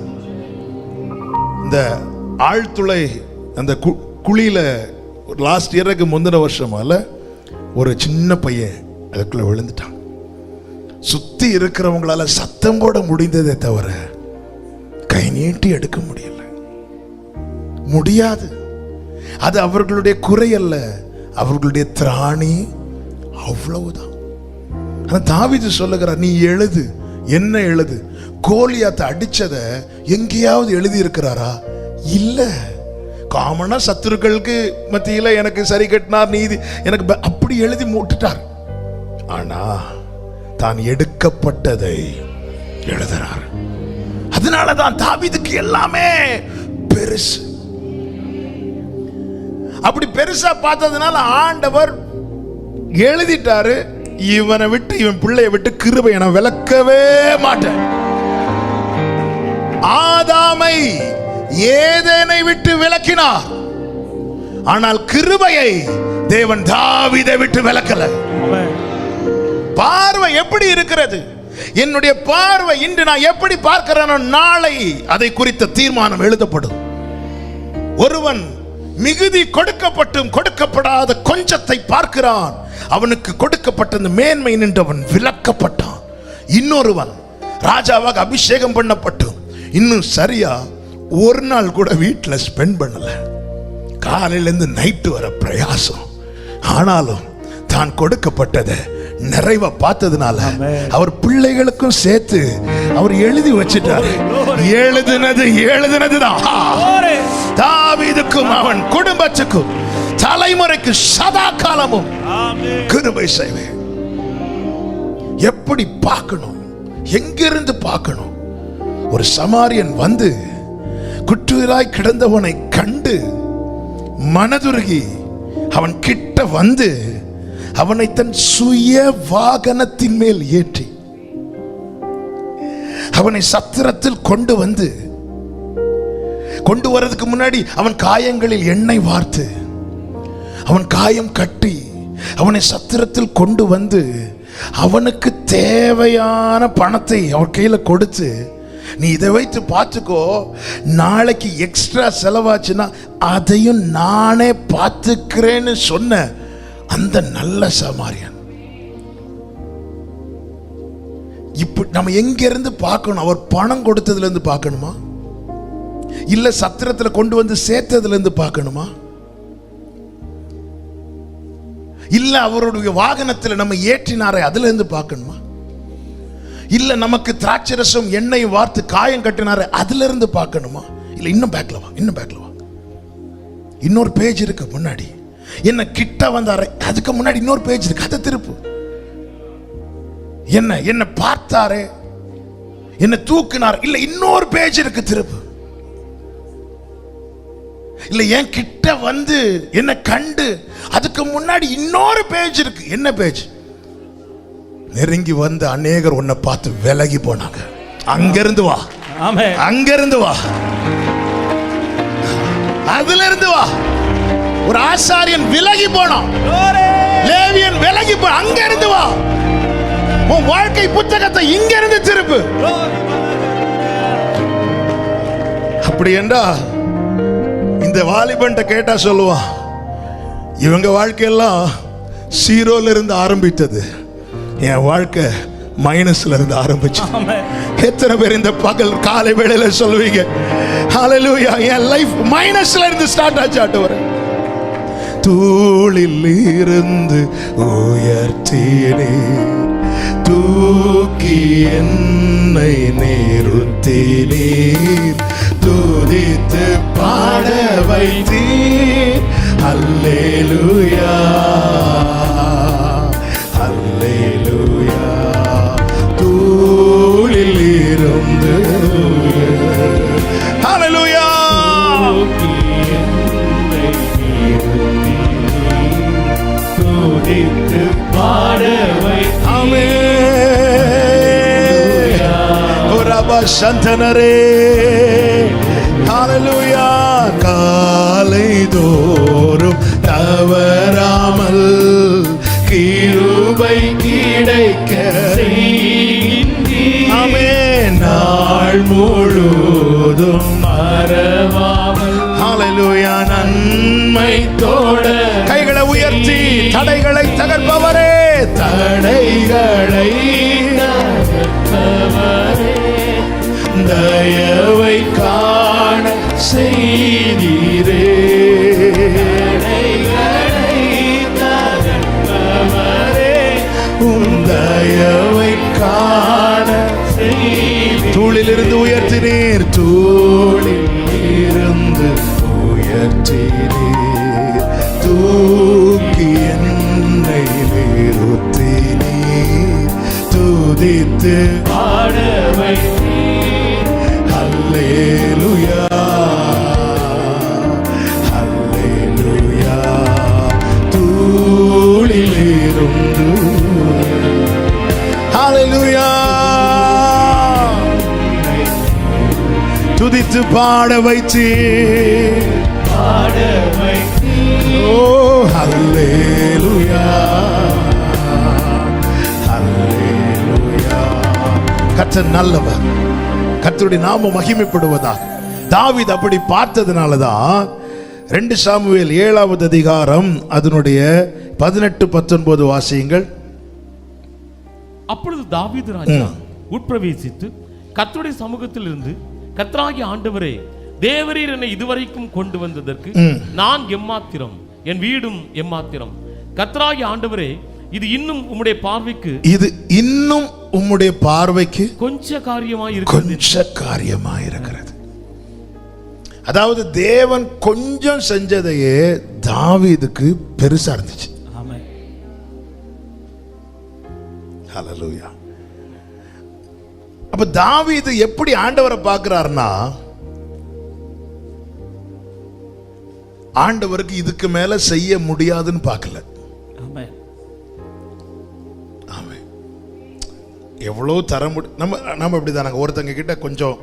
இந்த ஆழ்துளை அந்த குழியில லாஸ்ட் இயருக்கு முந்தின வருஷமால ஒரு சின்ன பையன் அதுக்குள்ள விழுந்துட்டான். சுத்தி இருக்கிறவங்களால சத்தம் போட முடிந்ததே தவிர கை நீட்டி எடுக்க முடியல, முடியாது. அது அவர்களுடைய குறை அல்ல, அவர்களுடைய திராணி அவ்வளவுதான். ஆனா தாவீது சொல்லுகிறார், நீ எழுது. என்ன எழுது? கோலியாத்தை அடிச்சத எங்கேயாவது எழுதி இருக்கிறாரா? இல்ல. காமனா சத்துருக்களுக்கு மத்தியில எனக்கு சரி கட்டினார், நீதி எனக்கு அப்படி எழுதி மூட்டுட்டார். ஆனா தான் எடுக்கப்பட்டதை எழுதுறார். அதனாலதான் தாவீதுக்கு எல்லாமே பெருசு. அப்படி பெருசா பார்த்ததுனால ஆண்டவர் எழுதிட்டாரு, இவனை விட்டு, இவன் பிள்ளையை விட்டு கிருபையை நான் விலக்கவே மாட்டேன். ஆதாமை ஏதேனை விட்டு விலக்கினார், ஆனால் கிருபையை தேவன் தாவீதை விட்டு விலக்கல. பார்வை எப்படி இருக்கிறது? என்னுடைய பார்வை இன்று நான் எப்படி பார்க்கிறேனோ நாளை அதை குறித்த தீர்மானம் எழுதப்படும். ஒருவன் மிகுதி கொடுக்கப்பட்டும் கொடுக்கப்படாத கொஞ்சத்தை பார்க்கிறான், அவனுக்கு கொடுக்கப்பட்ட மேன்மை நின்றவன் விலக்கப்பட்டான். இன்னொருவன் ராஜாவாக அபிஷேகம் பண்ணப்பட்டும் இன்னும் சரியா ஒரு நாள் கூட வீட்டில் ஸ்பெண்ட் பண்ணல, காலையிலேருந்து நைட்டு வர பிரயாசம். ஆனாலும் தான் கொடுக்கப்பட்டதை நிறைவா பார்த்ததுனால அவர் பிள்ளைகளுக்கும் சேர்த்து அவர் எழுதி வச்சிட்டாரு. எழுதுனதுதான் தாவீதுக்கும் அவன் குடும்பத்துக்கும் தலைமுறைக்கு சதா காலமும் கிருபை செய்வேன். எப்படி பார்க்கணும்? எங்கிருந்து பார்க்கணும்? ஒரு சமாரியன் வந்து குற்றுயிராய் கிடந்தவனை கண்டு மனதுருகி அவன் கிட்ட வந்து அவனை தன் சுய வாகனத்தின் மேல் ஏற்றி அவனை சத்திரத்தில் கொண்டு வந்து கொண்டு வர்றதுக்கு முன்னாடி அவன் காயங்களில் எண்ணெய் வார்த்து, அவன் காயம் கட்டி, அவனை சத்திரத்தில் கொண்டு வந்து அவனுக்கு தேவையான பணத்தை அவன் கையில கொடுத்து, நீ இதை வைத்து பார்த்துக்கோ, நாளைக்கு எக்ஸ்ட்ரா செலவாச்சுன்னா அதையும் நானே பார்த்துக்கிறேன்னு சொன்ன அந்த நல்ல சமாரியன். இப்ப நம்ம எங்க இருந்து பார்க்கணும்? அவர் பணம் கொடுத்ததுல இருந்து பார்க்கணுமா, இல்ல சத்திரத்துல கொண்டு வந்து சேர்த்ததுல இருந்து பார்க்கணுமா, இல்ல அவருடைய வாகனத்தில் நம்ம ஏற்றினாரே அதுல இருந்து பார்க்கணுமா, இல்ல நமக்கு திராட்சரசம் எண்ணெய் வார்த்து காயம் கட்டினாரே அதுல இருந்து பார்க்கணுமா, இல்ல இன்னும் பேக்ல வா, இன்னும் பேக்ல வா, இன்னொரு பேஜ் இருக்கு முன்னாடி, என்ன கிட்ட வந்தாரே அதுக்கு முன்னாடி இன்னொரு பேஜ் இருக்கு, அதை திருப்பு, என்ன பார்த்தாரே, என்ன தூக்கினார், இல்ல இன்னொரு பேஜ் இருக்கு திருப்பு, இல்ல என் கிட்ட வந்து என்ன கண்டு அதுக்கு முன்னாடி இன்னொரு பேஜ் இருக்கு, என்ன பேஜ்? நெருங்கி வந்த அநேகர் உன்னை பார்த்து விலகி போனாங்க. அங்கிருந்து வா, அங்கிருந்து வா, அதுல இருந்து வா. ஒரு ஆசாரியன் விலகி போனான், லேவியன் விலகி போ, அங்க இருந்து வா. உன் வாழ்க்கை புத்தகத்தை இங்க இருந்து திருப்பு. அப்படி என்றா இந்த வாலிபன்ட்ட கேட்டா சொல்லுவான், இவங்க வாழ்க்கையெல்லாம் ஜீரோல இருந்து ஆரம்பித்தது, என் வாழ்க்கை மைனஸ்ல இருந்து ஆரம்பிச்சு. எத்தனை பேர் இந்த பகல் காலை வேளையில சொல்லுவீங்க, ஹalleluya, என் லைஃப் மைனஸ்ல இருந்து ஸ்டார்ட் ஆச்சு ஆண்டவரே. தூளில் இருந்து உயர்த்தினே, தூக்கி என்னை நிறுத்தினீர், துதித்து பாட வைத்தீர், அல்லேலூயா அல்லேலூயா. தூளில் இருந்து அல்லேலூயா, துதித்து பாட வைத்தீர். ஆமென். ஓரபா சந்தனரே, ஹalleluya. காலை தோறும் தவறாமல் கிருபை கிடைக்க ஆமென். நாள் முழுதும் மறவாமல் ஹalleluya நன்மை தோட கைகளை உயர்த்தி தடைகளை தகர்ப்பவரே, தடைகளை தகர்ப்பவரே, தயவை காண செய்தீரே, தயவை காண செய்தீர். தூளிலிருந்து உயர்த்தினீர், தூளில் இருந்து உயர்த்தினீர், தூக்கி என்னை நிறுத்தினீர், துதித்து பாட வைத்தீர். அல்லேலூயா அல்லேலூயா. தூளிலிருந்து ஹalleluya துதித்து பாட வைத்தீர், பாட வைத்தீர். ஓ ஹalleluya ஹalleluya. கர்த்தர் நல்லவர், கர்த்தருடைய நாமம் மகிமைப்படுவதாக. தாவீது அப்படி பார்த்ததுனாலதான் 2 சாமுவேல் 7வது அதிகாரம் அதனுடைய 18-19 வாசியுங்கள். அப்பொழுது தாவீது ராஜா உட்பிரவேசித்து கர்த்தருடைய சமூகத்தில் இருந்து, கர்த்தராகிய ஆண்டவரே, தேவரீர் என்னை இதுவரைக்கும் கொண்டு வந்ததற்கு நான் எம்மாத்திரம், என் வீடும் எம்மாத்திரம். கர்த்தராகிய ஆண்டவரே, இது இன்னும் உம்முடைய பார்வைக்கு, இது இன்னும் உம்முடைய பார்வைக்கு கொஞ்ச காரியமாய் இருக்கிறது. அதாவது தேவன் கொஞ்சம் செஞ்சதையே தாவீதுக்கு பெருசா இருந்துச்சு. ஹalleluya. அப்ப தாவீது எப்படி ஆண்டவரை பார்க்கிறார்னா, ஆண்டவருக்கு இதுக்கு மேல செய்ய முடியாதுன்னு பார்க்கல. ஆமென். எவ்வளவு தர முடியும். நம்ம இப்படிதான், ஒருத்தங்க கிட்ட கொஞ்சம்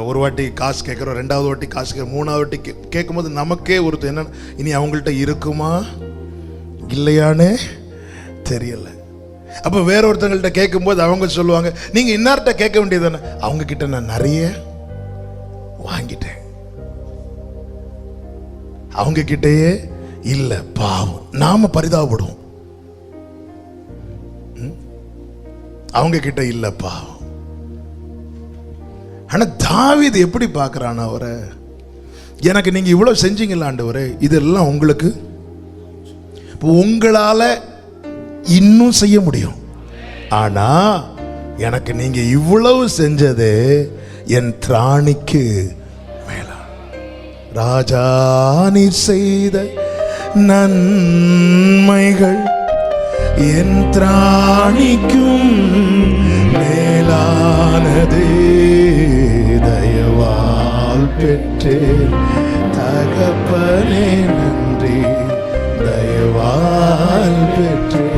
ஒரு வாட்டி காசு கேட்குறோம், ரெண்டாவது வாட்டி காசு கேட்குறோம், மூணாவது வாட்டி கேட்கும்போது நமக்கே ஒரு என்ன, இனி அவங்கள்ட்ட இருக்குமா இல்லையான்னு தெரியல. அப்போ வேற ஒருத்தங்கள்ட்ட கேட்கும்போது அவங்க சொல்லுவாங்க, நீங்கள் இன்னார்கிட்ட கேட்க வேண்டியது தானே, அவங்க கிட்ட நான் நிறைய வாங்கிட்டேன், அவங்க கிட்டேயே இல்லை. பாவம், நாம பரிதாபப்படுவோம், அவங்க கிட்ட இல்லை பாவம். ஆனா தாவீது எப்படி பார்க்கறான் அவரை, எனக்கு நீங்க இவ்வளவு செஞ்சீங்களா ஆண்டவரே, இதெல்லாம் உங்களுக்கு, உங்களால இன்னும் செய்ய முடியும், ஆனா எனக்கு நீங்க இவ்வளவு செஞ்சது என் திராணிக்கு மேலா. ராஜா நீ செய்த நன்மைகள் என் திராணிக்கும் மேலானதே, தயவால் பெற்றே தகப்பனே நன்றி, தயவால் பெற்றே.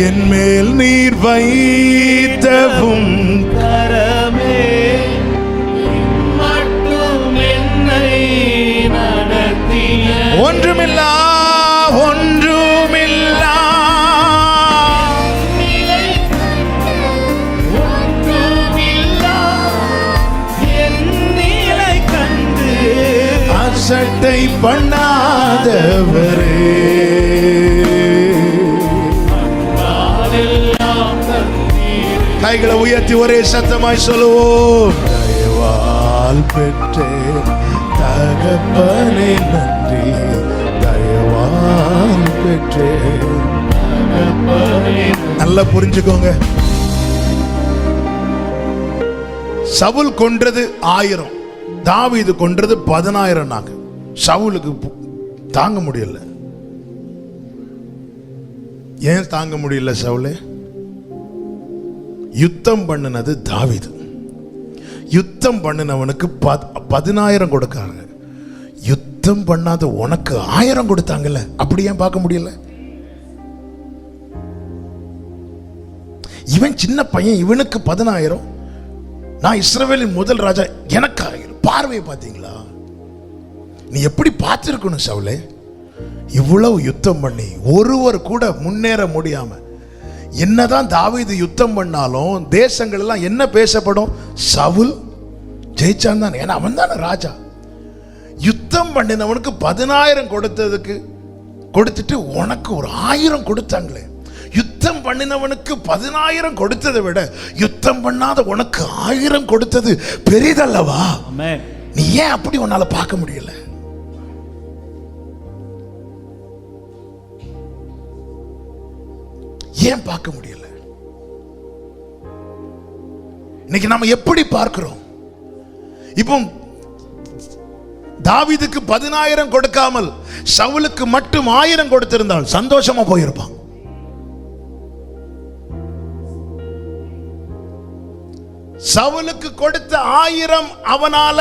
என் மேல் நீர் வைத்தவும் கரமே மட்டும் என்னை நடத்திய, ஒன்றுமில்லா ஒன்றுமில்லா அசட்டை பண்ணாதவரே, கைகளை உயர்த்தி ஒரே சத்தமாய் சொல்லுவோம், தயவால் பெற்றே தகப்பனே நன்றி, தயவால் பெற்றே. நல்லா புரிஞ்சுக்கோங்க, சவுல் கொன்றது 1000, தாவீது கொன்றது 10,000. நாங்க சவுலுக்கு தாங்க முடியல. ஏன் தாங்க முடியல சவுலே? யுத்தம் பண்ணினது தாவீது, யுத்தம் பண்ணினவனுக்கு 10,000 கொடுக்காங்க, யுத்தம் பண்ணாத உனக்கு 1000 கொடுத்தாங்கல்ல, அப்படி ஏன் பார்க்க முடியல? இவன் சின்ன பையன், இவனுக்கு 10,000, நான் இஸ்ரவேலின் முதல் ராஜா, எனக்கு 1000. பார்வையை பார்த்தீங்களா? நீ எப்படி பார்த்திருக்கணும் சவுலே? இவ்வளவு யுத்தம் பண்ணி ஒருவர் கூட முன்னேற முடியாம, என்னதான் தாவீது யுத்தம் பண்ணாலும் தேசங்கள் எல்லாம் என்ன பேசப்படும்? சவுல் ஜெயிச்சான் தான், ஏன்னா அவன் தானே ராஜா. யுத்தம் பண்ணினவனுக்கு 10,000 கொடுத்துட்டு உனக்கு ஒரு 1000 கொடுத்தாங்களே. யுத்தம் பண்ணினவனுக்கு 10,000 கொடுத்ததை விட யுத்தம் பண்ணாத உனக்கு 1000 கொடுத்தது பெரிதல்லவா? நீ ஏன் அப்படி உன்னால பார்க்க முடியல? ஏன் பார்க்க முடியல? இன்னைக்கு நாம எப்படி பார்க்கிறோம்? இப்போ தாவீதுக்கு 10,000 கொடுக்காமல் சவுலுக்கு மட்டும் 1000 கொடுத்திருந்தால் சந்தோஷமா போயிருப்பான். சவுலுக்கு கொடுத்த 1000 அவனால,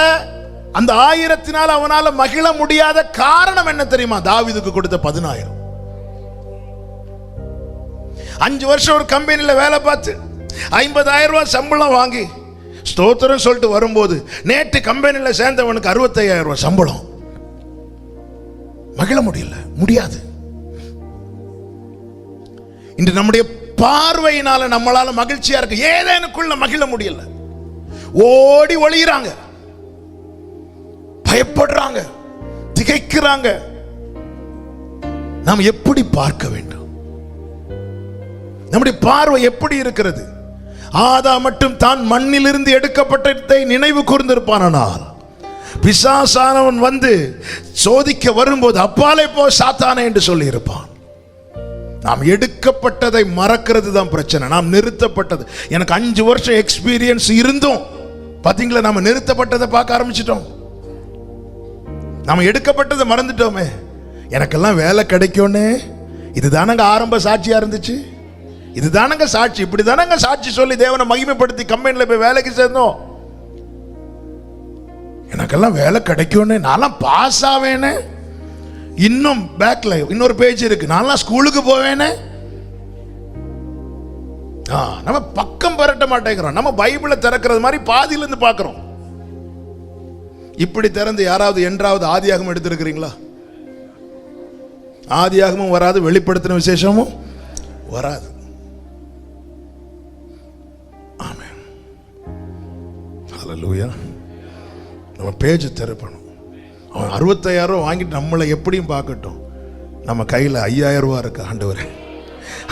அந்த 1000த்தினால அவனால மகிழ முடியாத காரணம் என்ன தெரியுமா? தாவீதுக்கு கொடுத்த 10,000. 5 வருஷம் ஒரு கம்பெனியில் வேலை பார்த்து 50,000 ரூபாய் சம்பளம் வாங்கி ஸ்தோத்திரம் சொல்லிட்டு வரும்போது நேற்று கம்பெனியில் சேர்ந்தவனுக்கு 65,000 ரூபாய் சம்பளம். மகிழ முடியாது. இன்று நம்முடைய பார்வையினால நம்மளால மகிழ்ச்சியா இருக்கு, ஏதேனுக்குள்ள மகிழ முடியல. ஓடி ஒளிகிறாங்க, பயப்படுறாங்க, திகைக்கிறாங்க. நாம் எப்படி பார்க்க வேண்டும்? நம்முடைய பார்வை எப்படி இருக்கிறது? ஆதாம் மட்டும் தான் மண்ணிலிருந்து எடுக்கப்பட்டதை நினைவு கூர்ந்திருப்பானால், பிசாசானவன் வந்து சோதிக்க வரும்போது அப்பாலே போ சாத்தானே என்று சொல்லி இருப்பான். நாம் எடுக்கப்பட்டதை மறக்கிறது தான் பிரச்சனை. நாம் நிறுத்தப்பட்டது, எனக்கு 5 வருஷம் எக்ஸ்பீரியன்ஸ் இருந்தும் பாத்தீங்களா, நாம நிறுத்தப்பட்டதை பார்க்க ஆரம்பிச்சிட்டோம். நாம எடுக்கப்பட்டதை மறந்துட்டோமே. எனக்கெல்லாம் வேலை கிடைக்கும்னு இதுதானங்க ஆரம்ப சாட்சியா இருந்துச்சு, இதுதானங்க சாட்சி, இப்படி தானங்க சாட்சி சொல்லி தேவனை மகிமைப்படுத்தி கம்பெனியில் போய் வேலைக்கு சேர்ந்தோம். எனக்கெல்லாம் வேலை கிடைக்கும்னு, நான்லாம் பாஸ் ஆவேன்னு, இன்னும் பேக்ல இன்னொரு பேஜ் இருக்கு, நான்லாம் ஸ்கூலுக்கு போவேன்னு. நம்ம பக்கம் பரட்ட மாட்டேங்கிறோம். நம்ம பைபிளை திறக்கிறது மாதிரி பாதியில இருந்து பார்க்கிறோம். இப்படி திறந்து யாராவது என்றாவது ஆதியாகமம் எடுத்திருக்கிறீங்களா? ஆதியாகமும் வராது, வெளிப்படுத்தின விசேஷமும் வராது. ஆமென். ஹல்லேலூயா. நம்ம பேஜ் திறப்பணும். அவன் 65,000 ரூபா வாங்கிட்டு நம்மளை எப்படியும் பார்க்கட்டும். நம்ம கையில் 5,000 ரூபா இருக்கு. ஆண்டவரே,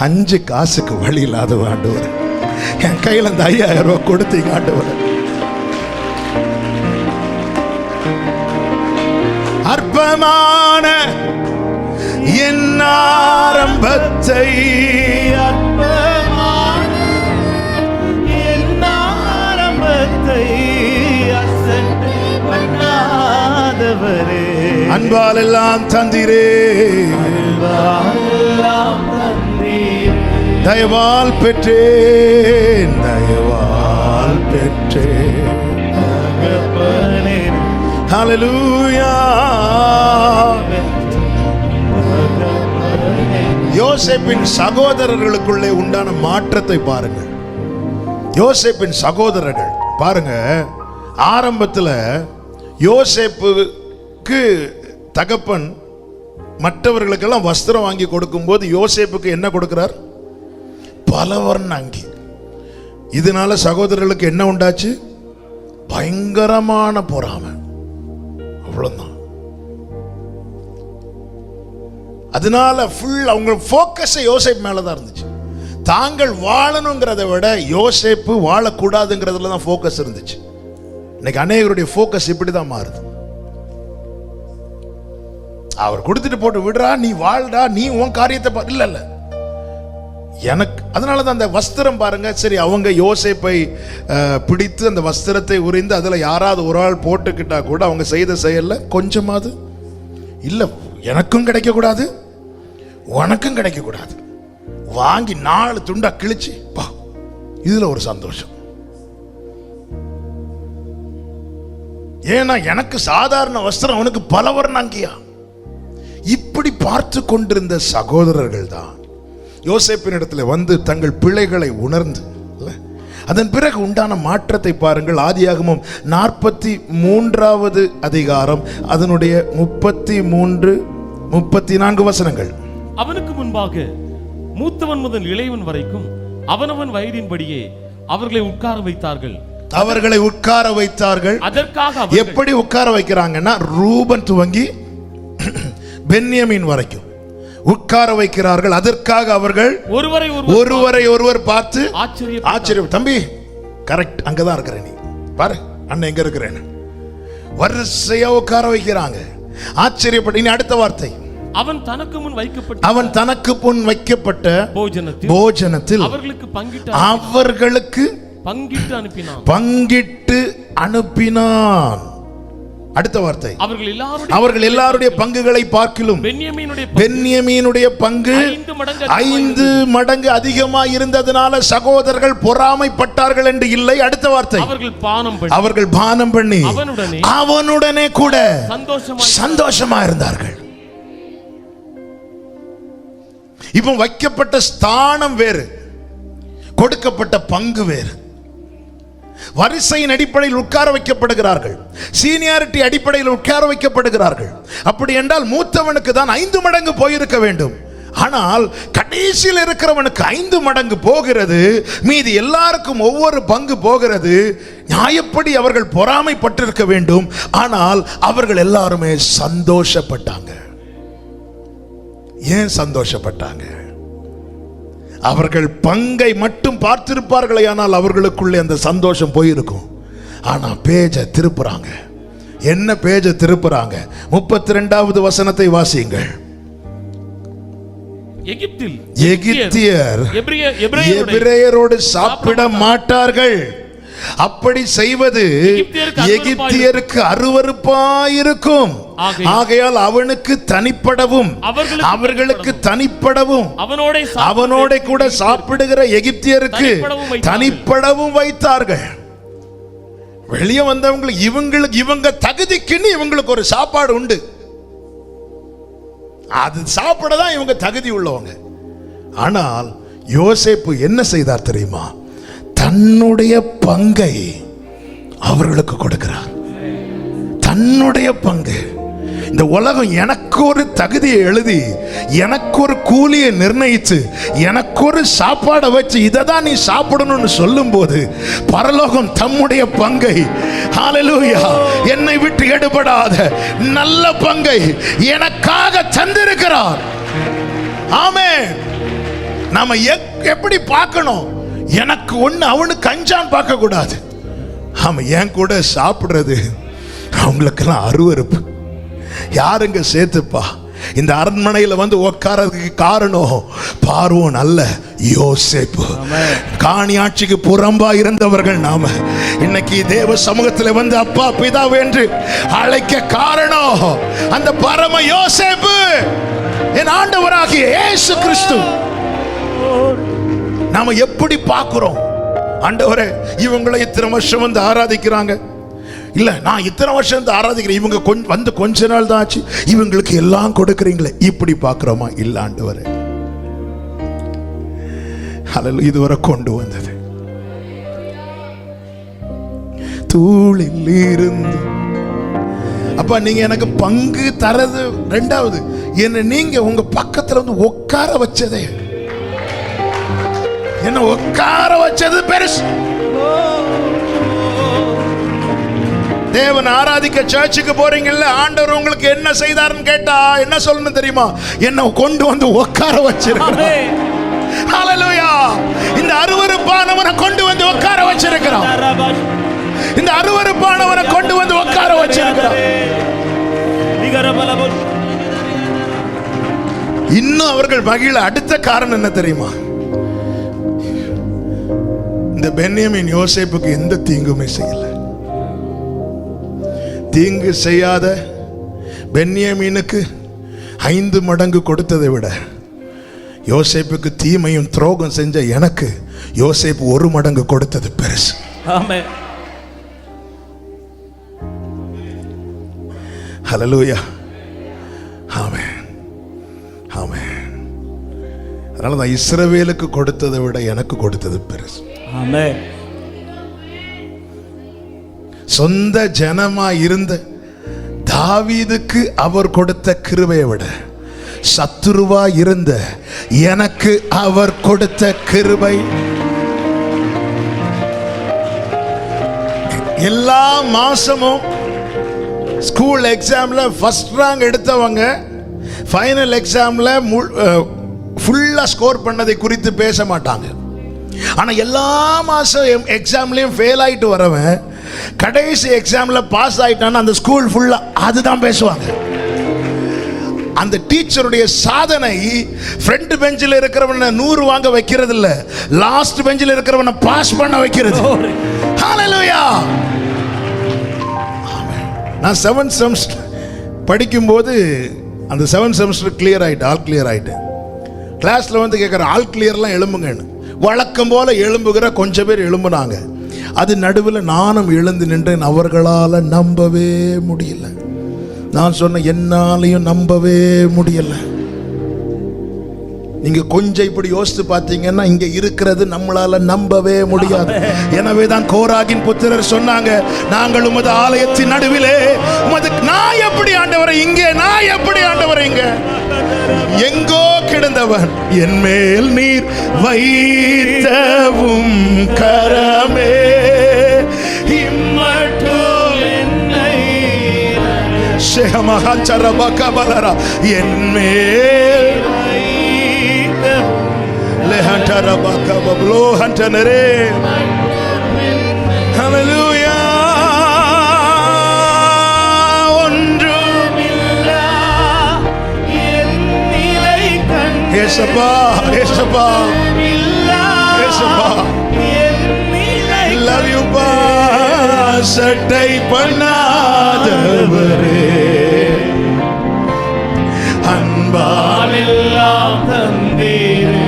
5 காசுக்கு வழி இல்லாத ஆண்டவரே, என் கையில் அந்த 5,000 ரூபா கொடுத்தீங்க ஆண்டவரே. அற்பமான என் ஆரம்பத்தை, அற்பமான என் ஆரம்பத்தை அசட்டை பண்ணாதவரே, அன்பால் எல்லாம் தந்தீரே, அன்பாலெல்லாம் தந்தீரே, தயவால் பெற்றேன், தயவால் பெற்றேன். தகப்பனே, ஹல்லேலூயா. யோசேப்பின் சகோதரர்களுக்குள்ளே உண்டான மாற்றத்தை பாருங்கள். யோசேப்பின் சகோதரர்கள் பாருங்க, ஆரம்பத்தில் யோசேப்புக்கு தகப்பன் மற்றவர்களுக்கெல்லாம் வஸ்திரம் வாங்கி கொடுக்கும்போது யோசேப்புக்கு என்ன கொடுக்கிறார்? பலவர்ண அங்கி. இதனால சகோதரர்களுக்கு என்ன உண்டாச்சு? பயங்கரமான பொறாமை. அவ்வளவுதான். அதனால ஃபுல் அவங்க ஃபோக்கஸ் யோசேப் மேலதான் இருந்துச்சு. தாங்கள் வாழணுங்கிறத விட யோசேப்பு வாழக்கூடாதுங்கிறதுல தான் ஃபோக்கஸ் இருந்துச்சு. இன்னைக்கு அநேகருடைய ஃபோக்கஸ் இப்படிதான் மாறுது. அவர் கொடுத்துட்டு போட்டு விடுறா, நீ வாழ்டா, நீ உன் காரியத்தை இல்ல இல்ல எனக்கு. அதனாலதான் அந்த வஸ்திரம் பாருங்க. சரி, அவங்க யோசேப்பை பிடித்து அந்த வஸ்திரத்தை உரிந்து அதுல யாராவது ஒரு ஆள் போட்டுக்கிட்டா கூட அவங்க செய்த செயல்ல கொஞ்சமாவது இல்ல, எனக்கும் கிடைக்க கூடாது, உனக்கும் கிடைக்க கூடாது, வாங்கி 4 துண்டா கிழிச்சு பா, இதுல ஒரு சந்தோஷம். ஏன்னா எனக்கு சாதாரண வஸ்திரம், அவனுக்கு பலவர்ண அங்கியா. இப்படி பார்த்து கொண்டிருந்த சகோதரர்கள் தான் யோசேப்பின் இடத்துல வந்து தங்கள் பிழைகளை உணர்ந்து, அதன் பிறகு உண்டான மாற்றத்தை பாருங்கள். ஆதியாகமம் 43வது அதிகாரம் அதனுடைய 33, 34 வசனங்கள். அவனுக்கு முன்பாக மூத்தவன் முதல் இளையவன் வரைக்கும் அவனவன் வயதின்படியே அவர்களை உட்கார வைத்தார்கள். அவர்களை உட்கார வைத்தார்கள். அதற்காக எப்படி உட்கார வைக்கிறாங்கன்னா, ரூபன் துவங்கி பென்யமீன் வரைக்கும் உட்கார வைக்கிறார்கள். அதற்காக அவர்கள் ஒருவரை ஒருவர் பார்த்து ஆச்சரியம். தம்பி கரெக்ட், அங்கதான் இருக்கிற நீ பாரு, அண்ணன் எங்க இருக்கிறேன்னு வரிசையா உட்கார வைக்கிறாங்க. ஆச்சரியப்பட்டு இனி அடுத்த வார்த்தை, அவன் தனக்கு முன் வைக்கப்பட்ட போஜனத்தில் அவர்களுக்கு பங்கிட்டு அனுப்பினான். அடுத்த வார்த்தை, அவர்கள் எல்லாருடைய பங்குகளை பார்க்கிலும் பென்யமீனுடைய பங்கு 5 மடங்கு அதிகமாக இருந்ததனால சகோதரர்கள் பொறாமைப்பட்டார்கள் என்று இல்லை. அடுத்த வார்த்தை, அவர்கள் பானம் பண்ணி அவனுடனே கூட சந்தோஷமா இருந்தார்கள். இப்போ வைக்கப்பட்ட ஸ்தானம் வேறு, கொடுக்கப்பட்ட பங்கு வேறு. வரிசையின் அடிப்படையில் உட்கார வைக்கப்படுகிறார்கள், சீனியாரிட்டி அடிப்படையில் உட்கார வைக்கப்படுகிறார்கள். அப்படி என்றால் மூத்தவனுக்கு தான் 5 மடங்கு போயிருக்க வேண்டும். ஆனால் கடைசியில் இருக்கிறவனுக்கு 5 மடங்கு போகிறது, மீதி எல்லாருக்கும் ஒவ்வொரு பங்கு போகிறது. நியாயப்படி அவர்கள் பொறாமைப்பட்டிருக்க வேண்டும், ஆனால் அவர்கள் எல்லாருமே சந்தோஷப்பட்டாங்க. ஏன் சந்தோஷப்பட்டாங்க? அவர்கள் பங்கை மட்டும் பார்த்திருப்பார்களே, ஆனால் அவர்களுக்குள்ளே அந்த சந்தோஷம் போயிருக்கும். ஆனா பேஜ திருப்புறாங்க. என்ன பேஜ திருப்புறாங்க? 32வது வசனத்தை வாசியுங்கள். எகிப்தியர் எபிரேயரோடு சாப்பிட மாட்டார்கள். அப்படி செய்வது எகிப்தியருக்கு அருவருப்பாயிருக்கும். ஆகையால் அவனுக்கு தனிப்படவும் அவர்களுக்கு தனிப்படவும் அவனோட கூட சாப்பிடுகிற எகிப்தியருக்கு தனிப்படவும் வைத்தார்கள். வெளியே வந்தவங்களுக்கு இவங்க தகுதிக்குன்னு இவங்களுக்கு ஒரு சாப்பாடு உண்டு. அது சாப்பிடதான் இவங்க தகுதி உள்ளவங்க. ஆனால் யோசேப்பு என்ன செய்தார் தெரியுமா? தன்னுடைய பங்கை அவர்களுக்கு கொடுக்கிறார். தன்னுடைய பங்கு. இந்த உலகம் எனக்கு ஒரு தகுதியை எழுதி, எனக்கு ஒரு கூலியை நிர்ணயித்து, எனக்கு ஒரு சாப்பாடை வச்சு இதை தான் நீ சாப்பிடணும்னு சொல்லும் போது பரலோகம் தம்முடைய பங்கை, ஹல்லேலூயா, என்னை விட்டு எடுபடாத நல்ல பங்கை எனக்காக தந்திருக்கிறார். ஆமென். நாம எப்படி பார்க்கணும்? எனக்கு ஒண்ணு அவனுக்கு கஞ்சான் பார்க்க கூடாது. ஆமா, என் கூட சாப்பிடுறது அவங்களுக்கெல்லாம் அருவருப்பு. யாருங்க சேர்த்துப்பா? இந்த அரண்மனையில வந்து உட்காரதுக்கு காரணம் பார்வோன் அல்ல, யோசேப்பு. காணியாட்சிக்கு புறம்பா இருந்தவர்கள் நாம இன்னைக்கு தேவ சமூகத்தில் வந்து அப்பா பிதாவே என்று அழைக்க காரணம் அந்த பரம யோசேப்பு, என் ஆண்டவராகிய இயேசு கிறிஸ்து. நாம எப்படி பார்க்கிறோம்? ஆண்டவரே, இவங்களை இத்தனை வருஷம் வந்து ஆராதிக்கிறாங்க, இல்ல நான் இத்தனை வருஷம் வந்து ஆராதிக்கிறேன், இவங்க வந்து கொஞ்ச நாள் தான் ஆச்சு, இவங்களுக்கு எல்லாம் கொடுக்கறீங்களே, இப்படி பார்க்கிறோமா? இல்ல ஆண்டவரே, ஹல்லேலூயா, இதுவரை கொண்டு வந்தது தூளில் இருந்து. அப்பா, நீங்க எனக்கு பங்கு தரது ரெண்டாவது, என்ன நீங்க உங்க பக்கத்துல வந்து உட்கார வச்சதே, என்ன உட்கார வச்சது பெருசு. தேவன் ஆராதிக்க சர்ச்சுக்கு போறீங்கல்ல, ஆண்டவர் உங்களுக்கு என்ன செய்தார்னு கேட்டா என்ன சொல்லணும் தெரியுமா? என்ன கொண்டு வந்து உட்கார வச்சிருக்கிறார். ஹல்லேலூயா. இந்த அருவருப்பானவனை கொண்டு வந்து உட்கார வச்சிருக்கிறார். இந்த அருவருப்பானவனை கொண்டு வந்து உட்கார வச்சிருக்கிறார். இன்னும் அவர்கள் மகிழ அடுத்த காரணம் என்ன தெரியுமா? இந்த பென்யமீன் யோசேப்புக்கு எந்த தீங்குமே செய்யல. தீங்கு செய்யாத பென்யமீனுக்கு 5 மடங்கு கொடுத்ததை விட யோசேப்புக்கு தீமையும் துரோகம் செஞ்ச எனக்கு யோசேப்பு 1 மடங்கு கொடுத்தது பெருசு. ஆமென். ஹல்லேலூயா. ஆமென். ஆமென். அதனால தான் இஸ்ரவேலுக்கு கொடுத்ததை விட எனக்கு கொடுத்தது பெருசு. ஆமென். சொந்த ஜனமா இருந்த தாவீதுக்கு அவர் கொடுத்த கிருபையை விட சத்துருவா இருந்த எனக்கு அவர் கொடுத்த கிருபை. எல்லா மாசமும் ஸ்கூல் எக்ஸாம்ல ஃபர்ஸ்ட் ரேங்க் எடுத்தவங்க ஃபைனல் எக்ஸாம்ல ஃபுல்லா ஸ்கோர் பண்ணதை குறித்து பேச மாட்டாங்க. ஆனா எல்லா மாசம் எக்ஸாம்லயும் ஃபெயில் ஆயிட்டு வரவன் கடைசி எக்ஸாம்ல பாஸ் ஆயிட்டான்னு அந்த ஸ்கூல் ஃபுல்லா அதுதான் பேசுவாங்க. அந்த டீச்சருடைய சாதனை ஃப்ரண்ட் பெஞ்சில் இருக்கிறவனை 100 வாங்க வைக்கிறது இல்ல, லாஸ்ட் பெஞ்சில் இருக்கிறவனை பாஸ் பண்ண வைக்கிறது. ஹல்லேலூயா. நான் 7th செமஸ்டர் படிக்கும்போது அந்த 7th செமஸ்டர் கிளியர் ஆயிட்டு, ஆல் கிளியர் ஆயிட்டு. கிளாஸ்ல வந்து கேட்குற ஆல் கிளியர்லாம் எழும்புங்கன்னு. வழக்கம் போல எழும்புகிற கொஞ்சம் பேர் எழும்புனாங்க. அது நடுவில் நானும் எழுந்து நின்றேன். அவர்களால் நம்பவே முடியல. நான் சொன்ன என்னாலையும் நம்பவே முடியல. நீங்க கொஞ்சம் இப்படி யோசித்து பார்த்தீங்கன்னா இங்க இருக்கிறது நம்மளால நம்பவே முடியாது. எனவே தான் கோராகின் புத்திரர் சொன்னாங்க, நாங்கள் உமது ஆலயத்தின் நடுவிலே நான் எப்படி ஆண்டவரை இங்கே, நான் எப்படி ஆண்டவரை இங்க, எங்கோ கிடந்தவன் என் மேல் நீர் வைத்தவும் கரமே இம்மட்டும் என்னை ஷேமஹச்சரபகபலரா என் மேல் லெஹண்டரபகபப்லோ ஹண்டனரே. ஹல்லேலூயா. ஏசப்பா, ஏசப்பா, ஏசப்பா, love you பா. சட்டை பண்ணாதவரே, அன்பால் எல்லாம் தந்தீரே,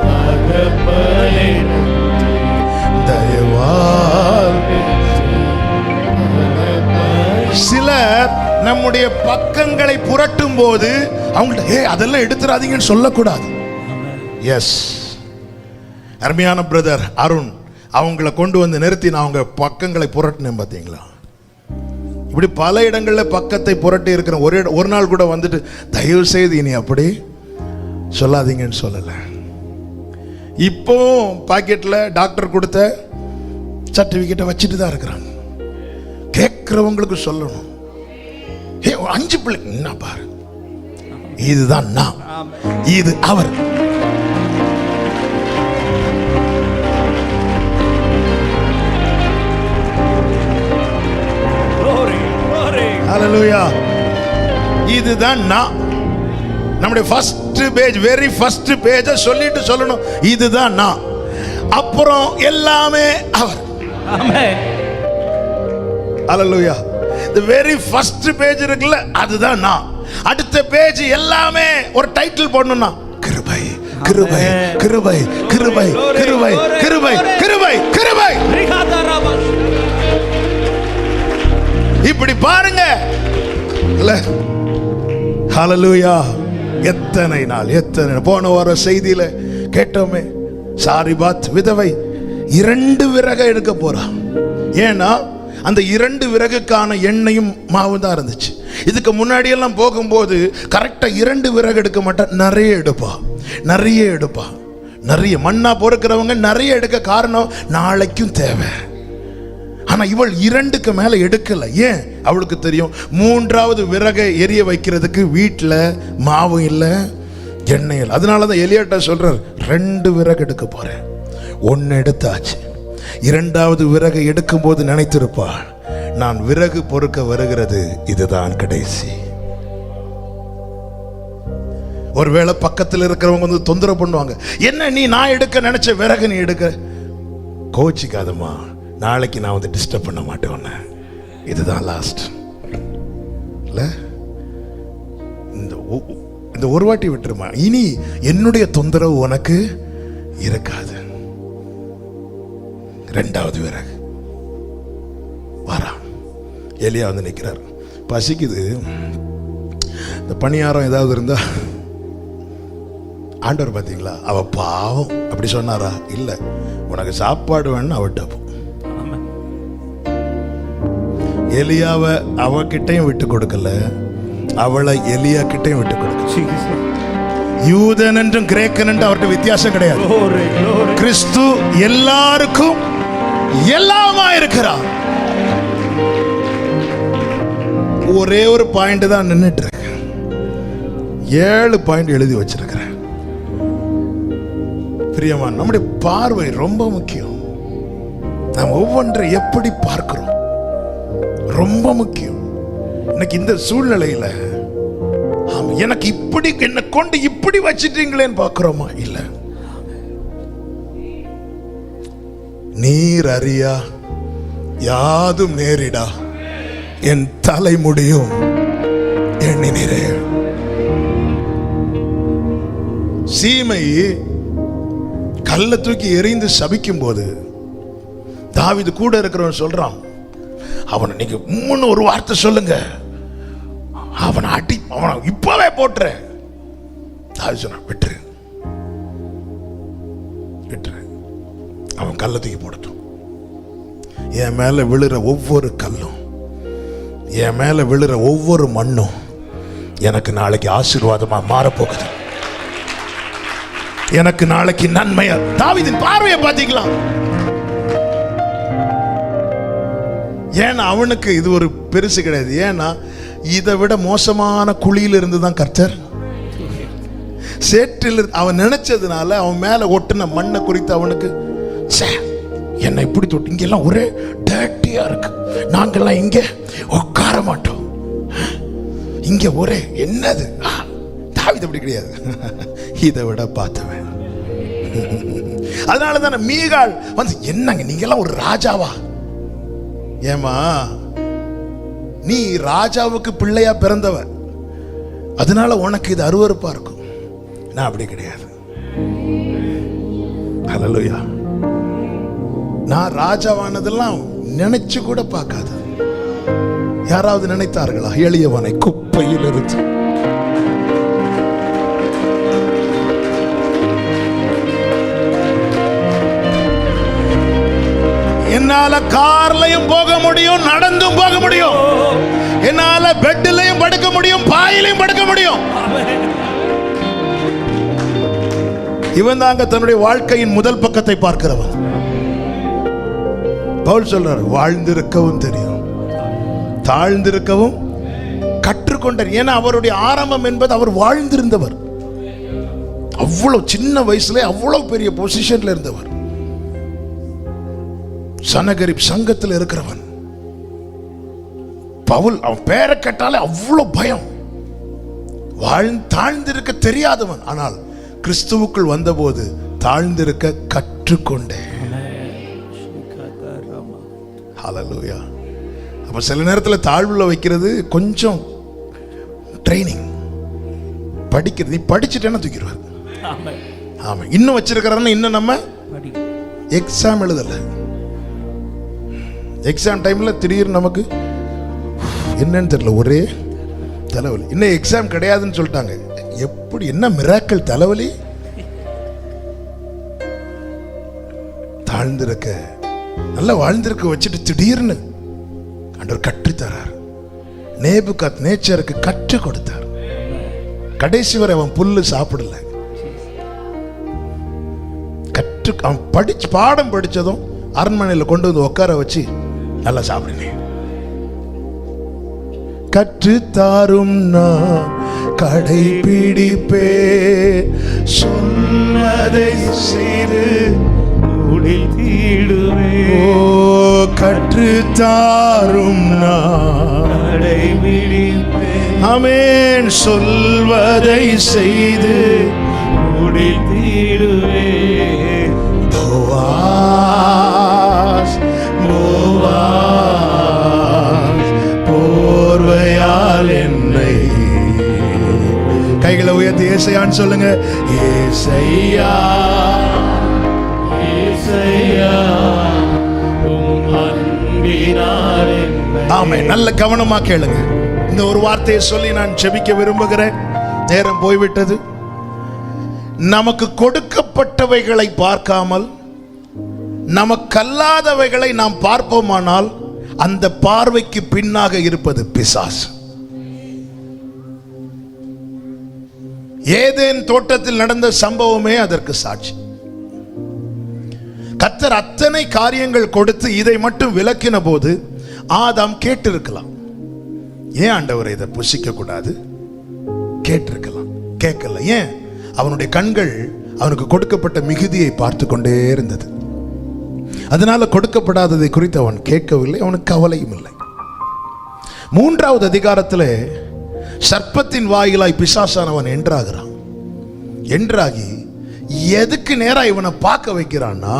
தகப்பனே தயவால். சிலர் நம்முடைய பக்கங்களை புரட்டும் போது அவங்கள்ட்ட அதெல்லாம் எடுத்துறாதீங்கன்னு சொல்லக்கூடாது. எஸ், அருமையான பிரதர் அருண் அவங்கள கொண்டு வந்து நிறுத்தி நான் அவங்க பக்கங்களை புரட்டினேன். பார்த்தீங்களா, இப்படி பல இடங்களில் பக்கத்தை புரட்டி இருக்கிற ஒரு நாள் கூட வந்துட்டு தயவு செய்து இனி அப்படி சொல்லாதீங்கன்னு சொல்லலை. இப்போ பாக்கெட்டில் டாக்டர் கொடுத்த சர்டிஃபிகேட்டை வச்சுட்டு தான் இருக்கிறாங்க. கேட்கிறவங்களுக்கு சொல்லணும், 5 பிள்ளை என்ன பாரு, இதுதான் நான், இது அவர். ஹல்லேலூயா. இதுதான் நான். நம்முடைய ஃபர்ஸ்ட் பேஜ், வெரி ஃபர்ஸ்ட் பேஜை சொல்லிட்டு சொல்லணும், இதுதான் நான். அப்புறம் எல்லாமே அவர். ஆமென். ஹல்லேலூயா. the very first பேஜ் இருக்குல்ல, அதுதான் நான். அடுத்த பேஜ் எல்லாமே ஒரு டைட்டில் போடணும்னா கிருபை கிருபை கிருபை கிருபை கிருபை கிருபை கிருபை கிருபை. இப்படி பாருங்க. ஹல்லேலூயா. எத்தனை நாள், எத்தனை போன வார செய்தியில கேட்டோமே, சாரிபாத் விதவை 2 விறகு எடுக்க போறா. ஏன்னா அந்த 2 விறகுக்கான எண்ணெயும் மாவும் தான் இருந்துச்சு. இதுக்கு முன்னாடி எல்லாம் போகும்போது கரெக்டா 2 விறகு எடுக்க மாட்டா, நிறைய எடுப்பா, நிறைய எடுப்பா. நிறைய மண்ணா பொறுக்கிறவங்க நிறைய எடுக்க காரணம் நாளைக்கும் தேவை. ஆனா இவள் 2க்கு மேல எடுக்கல. ஏன்? அவளுக்கு தெரியும் 3வது விறகை எரிய வைக்கிறதுக்கு வீட்டுல மாவும் இல்லை, எண்ணெய் இல்லை. அதனாலதான் எலியாட்ட சொல்றார், 2 விறகு எடுக்க போறேன். 1 எடுத்தாச்சு. 2வது விறகை எடுக்கும் போது நினைத்திருப்பாள், நான் விறகு பொறுக்க வருகிறது இதுதான் கடைசி. ஒருவேளை பக்கத்தில் இருக்கிறவங்க வந்து தொந்தரவு பண்ணுவாங்க, என்ன நீ நான் எடுக்க நினைச்ச விறகு நீ எடுக்க. கோச்சிக்காதம்மா, நாளைக்கு நான் வந்து டிஸ்டர்ப் பண்ண மாட்டேன், இதுதான் லாஸ்ட். இல்ல இந்த ஒரு வாட்டி விட்டுருமா, இனி என்னுடைய தொந்தரவு உனக்கு இருக்காது. 2வது விறகு வரா. எலியா வந்து நிற்கிறார், பசிக்குது, இந்த பணியாரம் ஏதாவது இருந்தா. ஆண்டவர் பார்த்தீங்களா, அவ பாவம் அப்படி சொன்னாரா? இல்லை, உனக்கு சாப்பாடு வேணும்னு அவட்ட. எலியாவை அவகிட்டையும் விட்டு கொடுக்கல, அவளை எலியா கிட்டையும் விட்டு கொடுக்கல. யூதன் என்றும் கிரேக்கன் என்றும் அவர்கிட்ட வித்தியாசம் கிடையாது. கிறிஸ்து எல்லாருக்கும் எல்லாமா இருக்கிறார். ஒரே ஒரு பாயிண்ட் தான் நின்றுட்டு இருக்கு, 7 பாயிண்ட் எழுதி வச்சிருக்கிறேன். பிரியமான, நம்முடைய பார்வை ரொம்ப முக்கியம். நாம் ஒவ்வொன்றை எப்படி பார்க்கிறோம் ரொம்ப முக்கியம். இன்னைக்கு இந்த சூழ்நிலையில எனக்கு இப்படி என்ன கொண்டு இப்படி வச்சிட்டீங்களேன்னு பார்க்கிறோமா? இல்ல, நீர் அறியா யாதும் நேரிடா என் தலைமுடியும் எண்ணினரே. சீமை கல்ல தூக்கி எறிந்து சபிக்கும் போது தாவீது கூட இருக்கிறவன் சொல்றான், அவனை நீங்க முன்னு ஒரு வார்த்தை சொல்லுங்க, அவனை அடி, அவனை இப்பவே போட்டுற. தாவீது சொன்னான், விட்டுரு விட்டுரு, அவன் கல்லை தூக்கி போடட்டும். என் மேல விழுற ஒவ்வொரு கல்லும், என் மேல விழுற ஒவ்வொரு மண்ணும் எனக்கு நாளைக்கு ஆசீர்வாதமா மாறப்போகுது, எனக்கு நாளைக்கு நன்மையா. தாவீதின் பார்வையை பார்த்தீங்களா? ஏன்னா அவனுக்கு இது ஒரு பெருசு கிடையாது. ஏன்னா இதை விட மோசமான குழியில் இருந்து தான் கர்த்தர் சேற்றில் அவன் நினைச்சதுனால அவன் மேல ஒட்டுன மண்ணை குறித்து அவனுக்கு, என்னை இப்படி தொட்டு, இங்கெல்லாம் ஒரே டேட்டியா இருக்கு, நாங்கெல்லாம் இங்க உட்கார மாட்டோம், இங்க ஒரே என்னது. தாவீது அப்படி கிடையாது, இதை விட பார்த்தவன். அதனால தானே மீகாள் வந்து, என்னங்க நீங்கெல்லாம் ஒரு ராஜாவா? ஏமா, நீ ராஜாவுக்கு பிள்ளையா பிறந்தவ, அதனால உனக்கு இது அருவருப்பா இருக்கும். நான் அப்படி கிடையாது. ஹல்லேலூயா. நான் ராஜாவானதெல்லாம் நினைச்சு கூட பார்க்காத. யாராவது நினைத்தார்களா எளியவனை குப்பையில் இருந்து என்னால கார்லயும் போக முடியும், நடந்தும் போக முடியும், என்னால பெட்லயும் படுக்க முடியும், பாயிலையும் படுக்க முடியும். இவன் தாங்க தன்னுடைய வாழ்க்கையின் முதல் பக்கத்தை பார்க்கிறவன். பவுல் சொல்றார், வாழ்ந்திருக்கவும் தெரியும், தாழ்ந்திருக்கவும் கற்றுக்கொண்டார். ஏன்னா அவருடைய ஆரம்பம் என்பது அவர் வாழ்ந்திருந்தவர். அவ்வளவு சின்ன வயசுல அவ்வளவு பெரிய பொசிஷன்ல இருந்தவர். சனகரிப் சங்கத்தில் இருக்கிறவன் பவுல். அவன் பேரை கேட்டாலே அவ்வளவு பயம். தாழ்ந்திருக்க தெரியாதவன். ஆனால் கிறிஸ்துவுக்குள் வந்தபோது தாழ்ந்திருக்க கற்றுக்கொண்டேன். ஹல்லேலூயா. அப்ப சில நேரத்தில் தாழ்வுல வைக்கிறது கொஞ்சம் ட்ரைனிங். படிக்கிறது, நீ படிச்சுட்டேன்னா தூக்கிடுவார். ஆமா, இன்னும் வச்சிருக்கிறான்னு இன்னும் நம்ம எக்ஸாம் எழுதல. எக்ஸாம் டைம்ல திடீர்னு நமக்கு என்னன்னு தெரியல, ஒரே தலைவலி. இன்னும் எக்ஸாம் கிடையாதுன்னு சொல்லிட்டாங்க. எப்படி, என்ன மிராக்கிள் தலைவலி. தாழ்ந்திருக்க, நல்லா வாழ்ந்திருக்க வச்சுட்டு திடீர்னு ஆண்டவர் கற்றுத்தரார். நேபுகாத் நேச்சருக்கு கற்றுக் கொடுத்தார். கடைசி வரை அவன் புல்லு சாப்பிடல. அவன் படிச்சு பாடம் படிச்சதும் அரண்மனையில் கொண்டு வந்து உட்கார வச்சு நல்லா சாப்பிடுனேன். கற்றுத்தாரும் நான் கடைபிடிப்பே, சொன்னதை செய்து முடித்திடுவே. ஓ கற்றுத்தாரும் நான் கடைபிடிப்பே, ஆமென், சொல்வதை செய்து முடித்திடுவே. போர்வையால் என்னை, கைகளை உயர்த்தி ஏசையான்னு சொல்லுங்க. ஏசையா ஏசையா உம் அன்பினால் என்னை. ஆமென். நல்ல கவனமா கேளுங்க. இந்த ஒரு வார்த்தையை சொல்லி நான் ஜெபிக்க விரும்புகிறேன். நேரம் போய்விட்டது. நமக்கு கொடுக்கப்பட்டவைகளை பார்க்காமல் நமக்கல்லாதவைகளை நாம் பார்ப்போமானால் அந்த பார்வைக்கு பின்னாக இருப்பது பிசாசு. ஏதேன் தோட்டத்தில் நடந்த சம்பவமே அதற்கு சாட்சி. கர்த்தர் அத்தனை காரியங்கள் கொடுத்து இதை மட்டும் விலக்கின போது ஆதாம் கேட்டிருக்கலாம், ஏன் ஆண்டவரை இதை புசிக்க கூடாது? கேட்டிருக்கலாம், கேட்கல. ஏன்? அவனுடைய கண்கள் அவனுக்கு கொடுக்கப்பட்ட மிகுதியை பார்த்து கொண்டே இருந்தது. அதனால கொடுக்கப்படாததை குறித்து அவன் கேட்கவில்லை, அவனுக்கு கவலையும் இல்லை. 3வது அதிகாரத்தில் சர்ப்பத்தின் வாயிலாய் பிசாசானவன் என்றாகிறான். என்றாகி எதுக்கு நேரா இவனை பார்க்க வைக்கிறான்னா,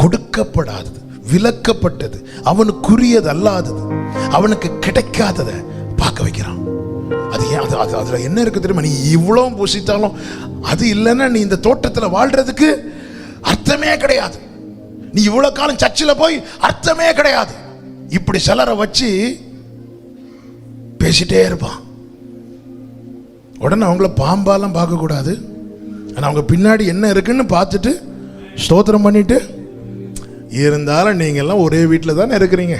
கொடுக்கப்படாதது, விலக்கப்பட்டது, அவனுக்குரியது அல்லாதது, அவனுக்கு கிடைக்காததை பார்க்க வைக்கிறான். அது ஏன்? அதுல என்ன இருக்கு தெரியுமா? நீ இவ்வளவு புசித்தாலும் அது இல்லைன்னா நீ இந்த தோட்டத்தில் வாழ்றதுக்கு அர்த்தமே கிடையாது. நீ இவ்வளவு காலம் சர்ச்சில் போய் அர்த்தமே கிடையாது. இப்படி சிலரை வச்சு பேசிட்டே இருப்பான். உடனே அவங்கள பாம்பாலாம் பார்க்க கூடாது. ஆனால் அவங்க பின்னாடி என்ன இருக்குன்னு பார்த்துட்டு ஸ்தோத்திரம் பண்ணிட்டு, இருந்தாலும் நீங்க எல்லாம் ஒரே வீட்டில் தானே இருக்கிறீங்க,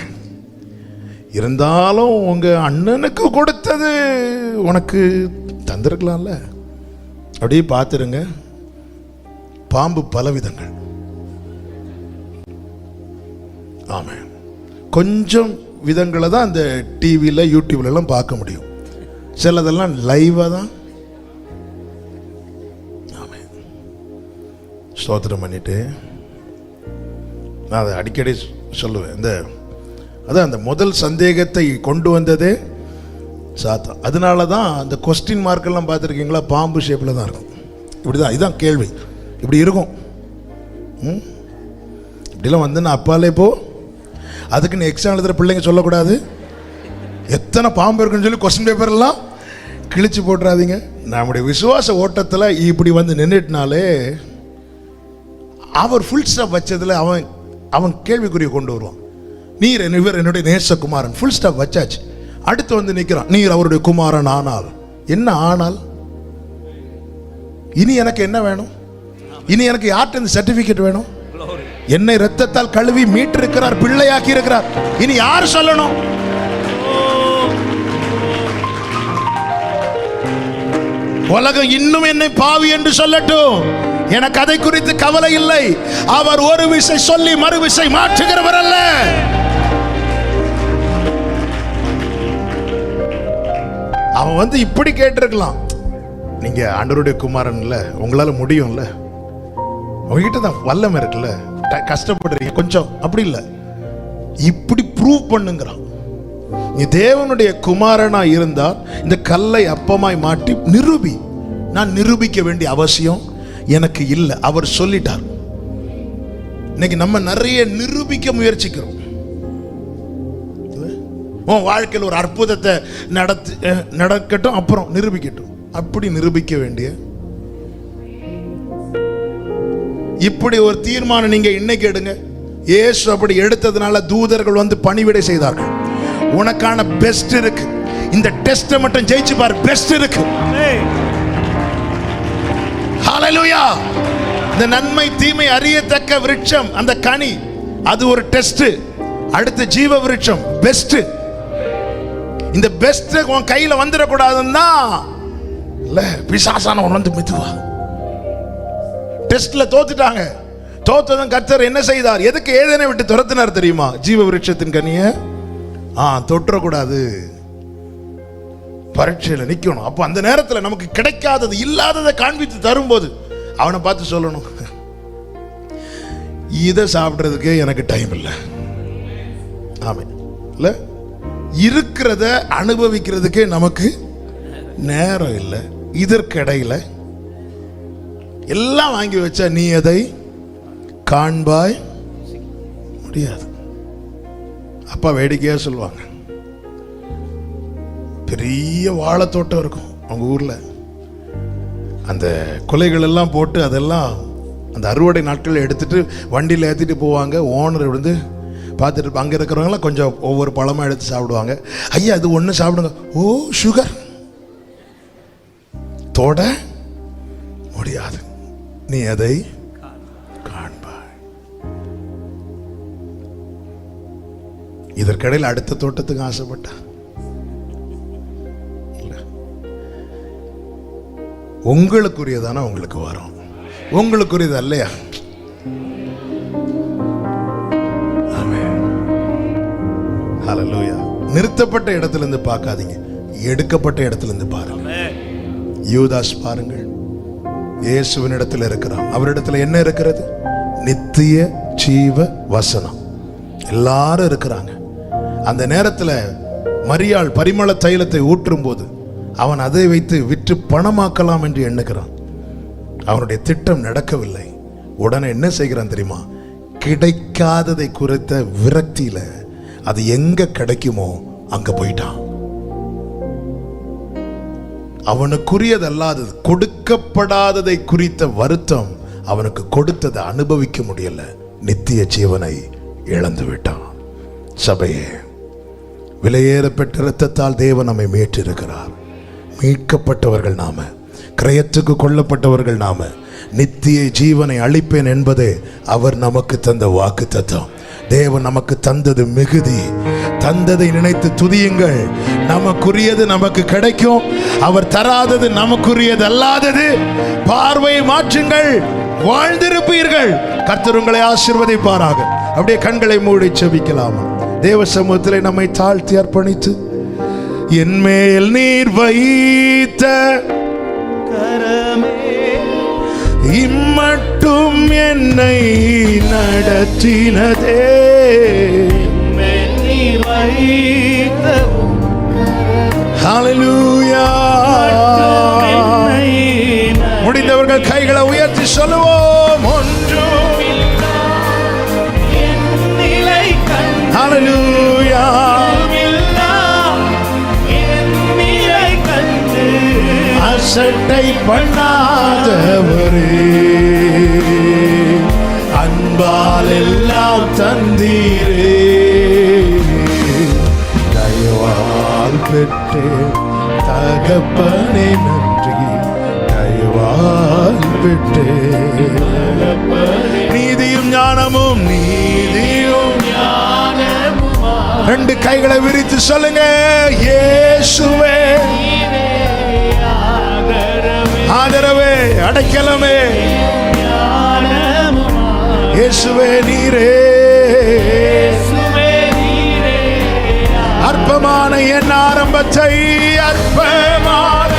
இருந்தாலும் உங்க அண்ணனுக்கு கொடுத்தது உனக்கு தந்திருக்கலாம்ல, அப்படியே பார்த்துருங்க. பாம்பு பலவிதங்கள். ஆமாம், கொஞ்சம் விதங்களை தான் அந்த டிவியில் யூடியூப்லலாம் பார்க்க முடியும். சிலதெல்லாம் லைவாக தான். ஆமாம், ஸ்தோத்திரம் பண்ணிட்டு நான் அதை அடிக்கடி சொல்லுவேன். அந்த முதல் சந்தேகத்தை கொண்டு வந்ததே சாத்தான். அதனால தான் அந்த கொஸ்டின் மார்க்கெல்லாம் பார்த்துருக்கீங்களா, பாம்பு ஷேப்பில் தான் இருக்கும். இப்படி தான், இதுதான் கேள்வி, இப்படி இருக்கும். இப்படிலாம் வந்து நான் அப்பாலே போ, அதுக்கு நீ எக்ஸாம் எழுதுகிற பிள்ளைங்க சொல்லக்கூடாது எத்தனை பாம்பு இருக்குன்னு சொல்லி கொஸ்டின் பேப்பர்லாம் கிழிச்சு போட்டுறாதீங்க. நம்முடைய விசுவாச ஓட்டத்தில் இப்படி வந்து நின்றுட்டுனாலே அவர் ஃபுல் ஸ்டாப் வச்சதில் அவன் கேள்விக்குறியை கொண்டு வருவான். நீர் இவர் என்னுடைய நேசகுமாரன், ஃபுல் ஸ்டாப் வச்சாச்சு. அடுத்து வந்து நிற்கிறான், நீர் அவருடைய குமாரன் ஆனால். என்ன ஆனால்? இனி எனக்கு என்ன வேணும்? இனி எனக்கு யார்கிட்ட இந்த சர்டிபிகேட் வேணும்? என்னை இரத்தத்தால் கழுவி மீட்டிருக்கிறார், பிள்ளையாக்கி இருக்கிறார். இனி யார் சொல்லணும்? உலகம் இன்னும் என்னை பாவி என்று சொல்லட்டும், எனக்கு அதை குறித்து கவலை இல்லை. அவர் ஒரு விசை சொல்லி மறு விசை மாற்றுகிறவர் அல்ல. அவன் வந்து இப்படி கேட்டிருக்கலாம், நீங்க ஆண்டவருடைய குமாரன் இல்ல, உங்களால முடியும்ல, உங்ககிட்ட தான் வல்லமை இருக்குல்ல, கஷ்டப்படுறீங்க கொஞ்சம், அப்படி இல்லை, இப்படி ப்ரூவ் பண்ணுங்கிறான். நீ தேவனுடைய குமாரனா இருந்தால் இந்த கல்லை அப்பமாய் மாட்டி நிரூபி. நான் நிரூபிக்க வேண்டிய அவசியம் எனக்கு இல்லை, அவர் சொல்லிட்டார். இன்னைக்கு நம்ம நிறைய நிரூபிக்க முயற்சிக்கிறோம். உன் வாழ்க்கையில் ஒரு அற்புதத்தை நடக்கட்டும், அப்புறம் நிரூபிக்கட்டும். அப்படி நிரூபிக்க வேண்டிய இப்படி ஒரு தீர்மானம் நீங்க இன்னைக்கு எடுங்க. இயேசு அப்படி எடுத்ததுனால தூதர்கள் வந்து பணிவிடை செய்தார்கள். உனக்கான பெஸ்ட் இருக்கு, இந்த டெஸ்ட் மட்டும் ஜெயிச்சு பாரு, பெஸ்ட் இருக்கு. ஹalleluya. இந்த நன்மை தீமை அறியத்தக்க விருட்சம், அந்த கனி, அது ஒரு டெஸ்ட். அடுத்து ஜீவ விருட்சம், பெஸ்ட். இந்த பெஸ்ட் உன் கையில வந்துடக்கூடாதுன்னா இல்ல, பிசாசானவன் வந்து மெதுவா டெஸ்ட்ல தோத்துட்டாங்க. தோத்ததும் கர்த்தர் என்ன செய்தார்? எதுக்கு ஏதேனை விட்டு துரத்தினார் தெரியுமா? ஜீவ விருட்சத்தின் கனியை தொற்றக்கூடாது, பரீட்சையில் நிக்கணும். அப்போ அந்த நேரத்தில் நமக்கு கிடைக்காதது இல்லாததை காண்பித்து தரும்போது அவனை பார்த்து சொல்லணும், இதை சாப்பிட்றதுக்கே எனக்கு டைம் இல்லை. ஆமாம், இல்லை, இருக்கிறத அனுபவிக்கிறதுக்கே நமக்கு நேரம் இல்லை. இதற்கிடையில் எல்லாம் வாங்கி வச்சா நீ அதை காண்பாய் முடியாது. அப்பா வேடிக்கையாக சொல்லுவாங்க, பெரிய வாழைத்தோட்டம் இருக்கும் அவங்க ஊரில். அந்த கொலைகள் எல்லாம் போட்டு அதெல்லாம் அந்த அறுவடை நாட்களில் எடுத்துட்டு வண்டியில் ஏற்றிட்டு போவாங்க. ஓனர் வந்து பார்த்துட்டு அங்கே இருக்கிறவங்களாம் கொஞ்சம் ஒவ்வொரு பழமாக எடுத்து சாப்பிடுவாங்க. ஐயா அது ஒன்று சாப்பிடுங்க. ஓ சுகர், தொட முடியாது, நீ அதை காண்பாய். இதற்கிடையில் அடுத்த தோட்டத்துக்கு ஆசைப்பட்ட உங்களுக்குரியதான உங்களுக்கு வரும், உங்களுக்குரியது அல்லையா? ஹல்லேலூயா. நிறுத்தப்பட்ட இடத்துல இருந்து பார்க்காதீங்க, எடுக்கப்பட்ட இடத்துல இருந்து பாருங்க. யூதாஸ் பாருங்கள், இயேசுவின் இடத்துல இருக்கிறான். அவரிடத்துல என்ன இருக்கிறது? நித்திய ஜீவ வசனம். எல்லாரும் இருக்கிறாங்க. அந்த நேரத்தில் மரியாள் பரிமள தைலத்தை ஊற்றும் போது அவன் அதை வைத்து விற்று பணமாக்கலாம் என்று எண்ணுகிறான். அவனுடைய திட்டம் நடக்கவில்லை. உடனே என்ன செய்கிறான் தெரியுமா? கிடைக்காததை குறித்த விரக்தியில அது எங்க கிடைக்குமோ அங்க போயிட்டான். அவனுக்குரியதல்லாதது, கொடுக்கப்படாததை குறித்த வருத்தம் அவனுக்கு கொடுத்ததை அனுபவிக்க முடியல. நித்திய ஜீவனை இழந்து விட்டான். சபையே, விலையேறப்பட்ட இரத்தத்தால் தேவன் நம்மை மீட்டிருக்கிறார். மீட்கப்பட்டவர்கள் நாம, கிரயத்துக்கு கொல்லப்பட்டவர்கள் நாம. நித்திய ஜீவனை அளிப்பேன் என்பதே அவர் நமக்கு தந்த வாக்கு தத்தம். தேவன் நமக்கு தந்தது மிகுதி. தந்ததை நினைத்து துதியுங்கள். நமக்குரியது நமக்கு கிடைக்கும். அவர் தராதது நமக்குரியது அல்லாதது. பார்வையை மாற்றுங்கள், வாழ்ந்திருப்பீர்கள். கர்த்தர் உங்களை ஆசீர்வதிப்பாராக. அப்படியே கண்களை மூடி செபிக்கலாமா? தேவ சமூகத்திலே நம்மை தாழ்த்தி அர்ப்பணித்து, என் மேல் நீர் வைத்த கரமே இம்மட்டும் என்னை நடத்தினதே. ஹல்லேலூயா. முடிந்தவர்கள் கைகளை உயர்த்தி சொல்லுவோம். ஹல்லேலூயா. அசட்டை பண்ணாதவரே, அன்பால் எல்லாம் தந்தீரே, தயவால் பெற்றேன் தகப்பனே நன்றி தயவால் பெற்றேன் நீதியும் ஞானமும் நீதியும் ரெண்டு கைகளை விரித்து சொல்லுங்க இயேசுவே ஆதரவே அடைக்கலமே இயேசுவே நீரே அற்பமான என் ஆரம்பத்தை அற்பமான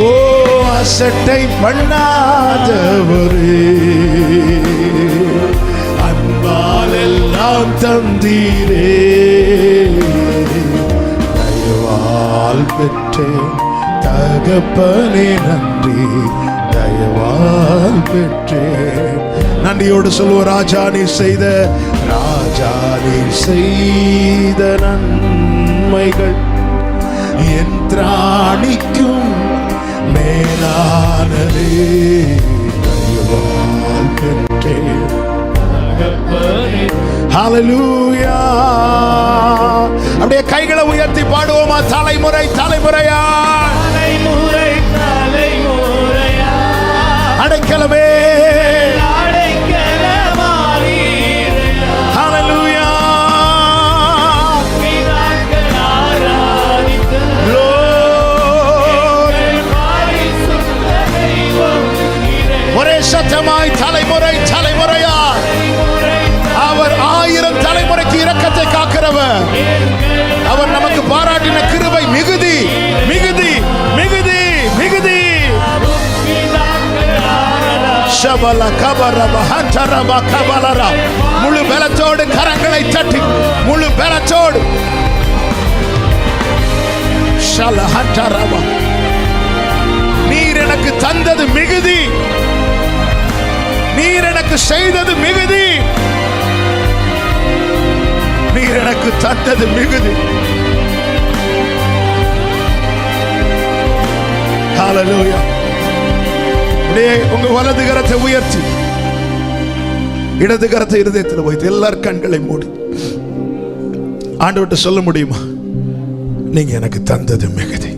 ஓ அசட்டை பண்ணாதவரே அன்பால் எல்லாம் தந்தீரே தயவால் பெற்றேன் தகப்பனே நன்றி தயவால் பெற்றேன் நன்றியோடு சொல்லுவோம் ராஜா நீ செய்த நன்மைகள் என் திராணிக்கும் மேலானதே தயவால் பெற்றேன் ஹல்லேலூயா அப்படியே கைகளை உயர்த்தி பாடுவோமா தலைமுறை தலைமுறையா அடைக்கலமே ஹல்லேலூயா ஒரே சத்தமாய் தலைமுறை தலைமுறையா அவர் 1000 தலைமுறைக்கு இரக்கத்தை காக்கிறவர் அவர் நமக்கு பாராட்டின கிருபை மிகுதி மிகுதி மிகுதி மிகுதி ஷபல கபரப ஹந்தரப கபலரா முழு பலத்தோடு கரங்களை தட்டி முழு பலத்தோடு ஷல ஹந்தரப நீர் எனக்கு தந்தது மிகுதி நீர் எனக்கு செய்தது மிகுதி நீர் எனக்கு தந்தது மிகுதி ஹல்லேலூயா உங்க வலது கரத்தை உயர்த்தி இடது கரத்தை இருதயத்தில் வைத்து எல்லார் கண்களை மூடி ஆண்டவர்கிட்ட சொல்ல முடியுமா நீங்க எனக்கு தந்தது மிகுதி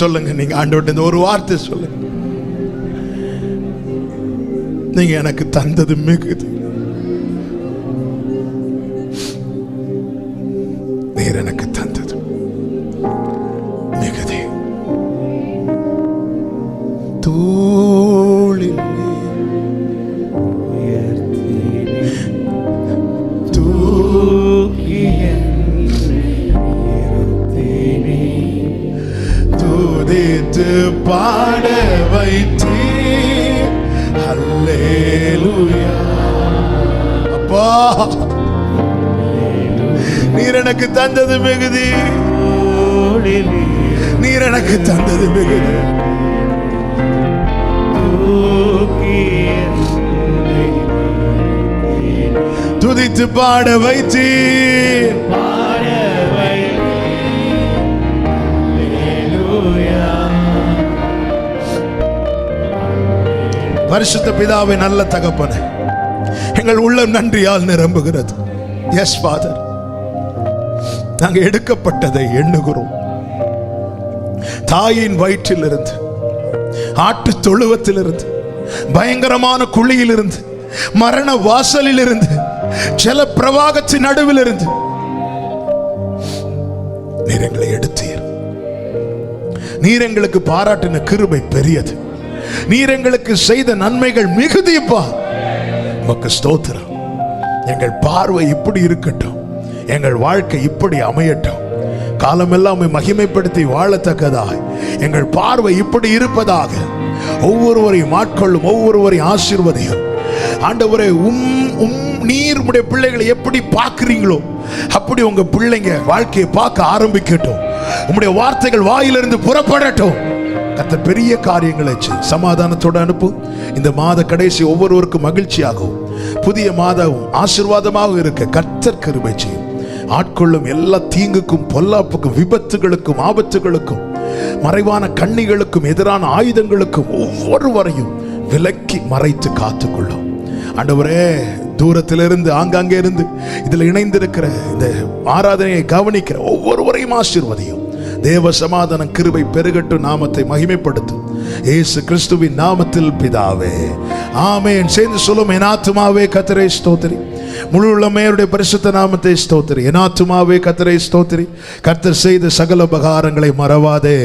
சொல்லுங்க நீங்க ஆண்டவர்கிட்ட ஒரு வார்த்தை சொல்லுங்க நீங்க எனக்கு தந்தது மிகுதி நீர் எனக்கு தந்தது மிகுதி தோளில் துதித்து பாட வைத்தீர் ஹல்லேலூயா அப்பா நீர் எனக்கு தந்தது மிகுதி நீர் எனக்கு தந்தது மிகுதி துதித்து பாட வைத்தீர் பரிசுத்த பிதாவே நல்ல தகப்பனே எங்கள் உள்ளம் நன்றியால் நிரம்புகிறது எஸ் ஃபாதர் நாங்கள் எடுக்கப்பட்டதை எண்ணுகிறோம் தாயின் வயிற்றிலிருந்து ஆட்டு தொழுவத்திலிருந்து பயங்கரமான குழியிலிருந்து மரண வாசலில் இருந்து ஜல பிரவாகத்தின் நடுவில் இருந்து நீர் எங்களை எடுத்தீர் நீர் எங்களுக்கு பாராட்டின கிருபை பெரியது நீர் எங்களுக்கு செய்த நன்மைகள் மிகுதிப்பா உமக்கு ஸ்தோத்திரம் எங்கள் பார்வை இப்படி இருக்கட்டும் எங்கள் வாழ்க்கை இப்படி அமையட்டும் காலமெல்லாம் மகிமைப்படுத்தி வாழத்தக்கதாய் எங்கள் பார்வை இப்படி இருப்பதாக ஒவ்வொருவரையும் ஆட்கொள்ளும் ஒவ்வொருவரையும் ஆசீர்வதியும் ஆண்டவரே நீர் உடைய பிள்ளைகளை எப்படி பார்க்கிறீங்களோ அப்படி உங்க பிள்ளைங்க வாழ்க்கையை பார்க்க ஆரம்பிக்கட்டும் உம்முடைய வார்த்தைகள் வாயிலிருந்து புறப்படட்டும் கர்த்தர் பெரிய காரியங்களை சமாதானத்தோடு அனுப்பும் இந்த மாத கடைசி ஒவ்வொருவருக்கும் மகிழ்ச்சியாகவும் புதிய மாதமும் ஆசீர்வாதமாக இருக்க கர்த்தர் கிருபை செய்யும் ஆட்கொள்ளும் எல்லா தீங்குக்கும் பொல்லாப்புக்கும் விபத்துகளுக்கும் ஆபத்துகளுக்கும் மறைவான கண்ணிகளுக்கும் எதிரான ஆயுதங்களுக்கும் ஒவ்வொருவரையும் விலக்கி மறைத்து காத்துக்கொள்ளும். ஆண்டவரே, தூரத்திலிருந்து ஆங்காங்கே இருந்து இதில் இணைந்திருக்கிற இந்த ஆராதனையை கவனிக்கிற ஒவ்வொருவரையும் ஆசீர்வதியும். தேவ சமாதானம் கிருபை பெருகட்டும், நாமத்தை மகிமைப்படுத்தும். இயேசு கிறிஸ்துவின் நாமத்தில் பிதாவே, ஆமென். சேர்ந்து சொல்லும், என் ஆத்துமாவே கர்த்தரை ஸ்தோத்திரி, முழு உள்ளமையுடைய பரிசுத்த நாமத்தை ஸ்தோத்திரி. என் ஆத்துமாவே கர்த்தரை ஸ்தோத்திரி, கர்த்தர் செய்த சகல உபகாரங்களை மறவாதே.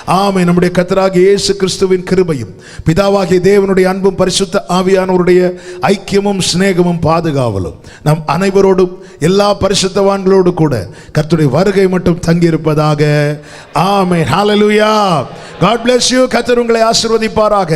ஆமென். நம்முடைய கர்த்தராகிய இயேசு கிறிஸ்துவின் கிருபையும் பிதாவாகிய தேவனுடைய அன்பும் பரிசுத்த ஆவியானவருடைய ஐக்கியமும் சிநேகமும் பாதுகாவலும் நம் அனைவரோடும் எல்லா பரிசுத்தவான்களோடு கூட கர்த்தருடைய வருகை மட்டும் தங்கியிருப்பதாக. ஆமென். ஹல்லேலூயா. God bless you. கர்த்தர் உங்களை ஆசீர்வதிப்பாராக.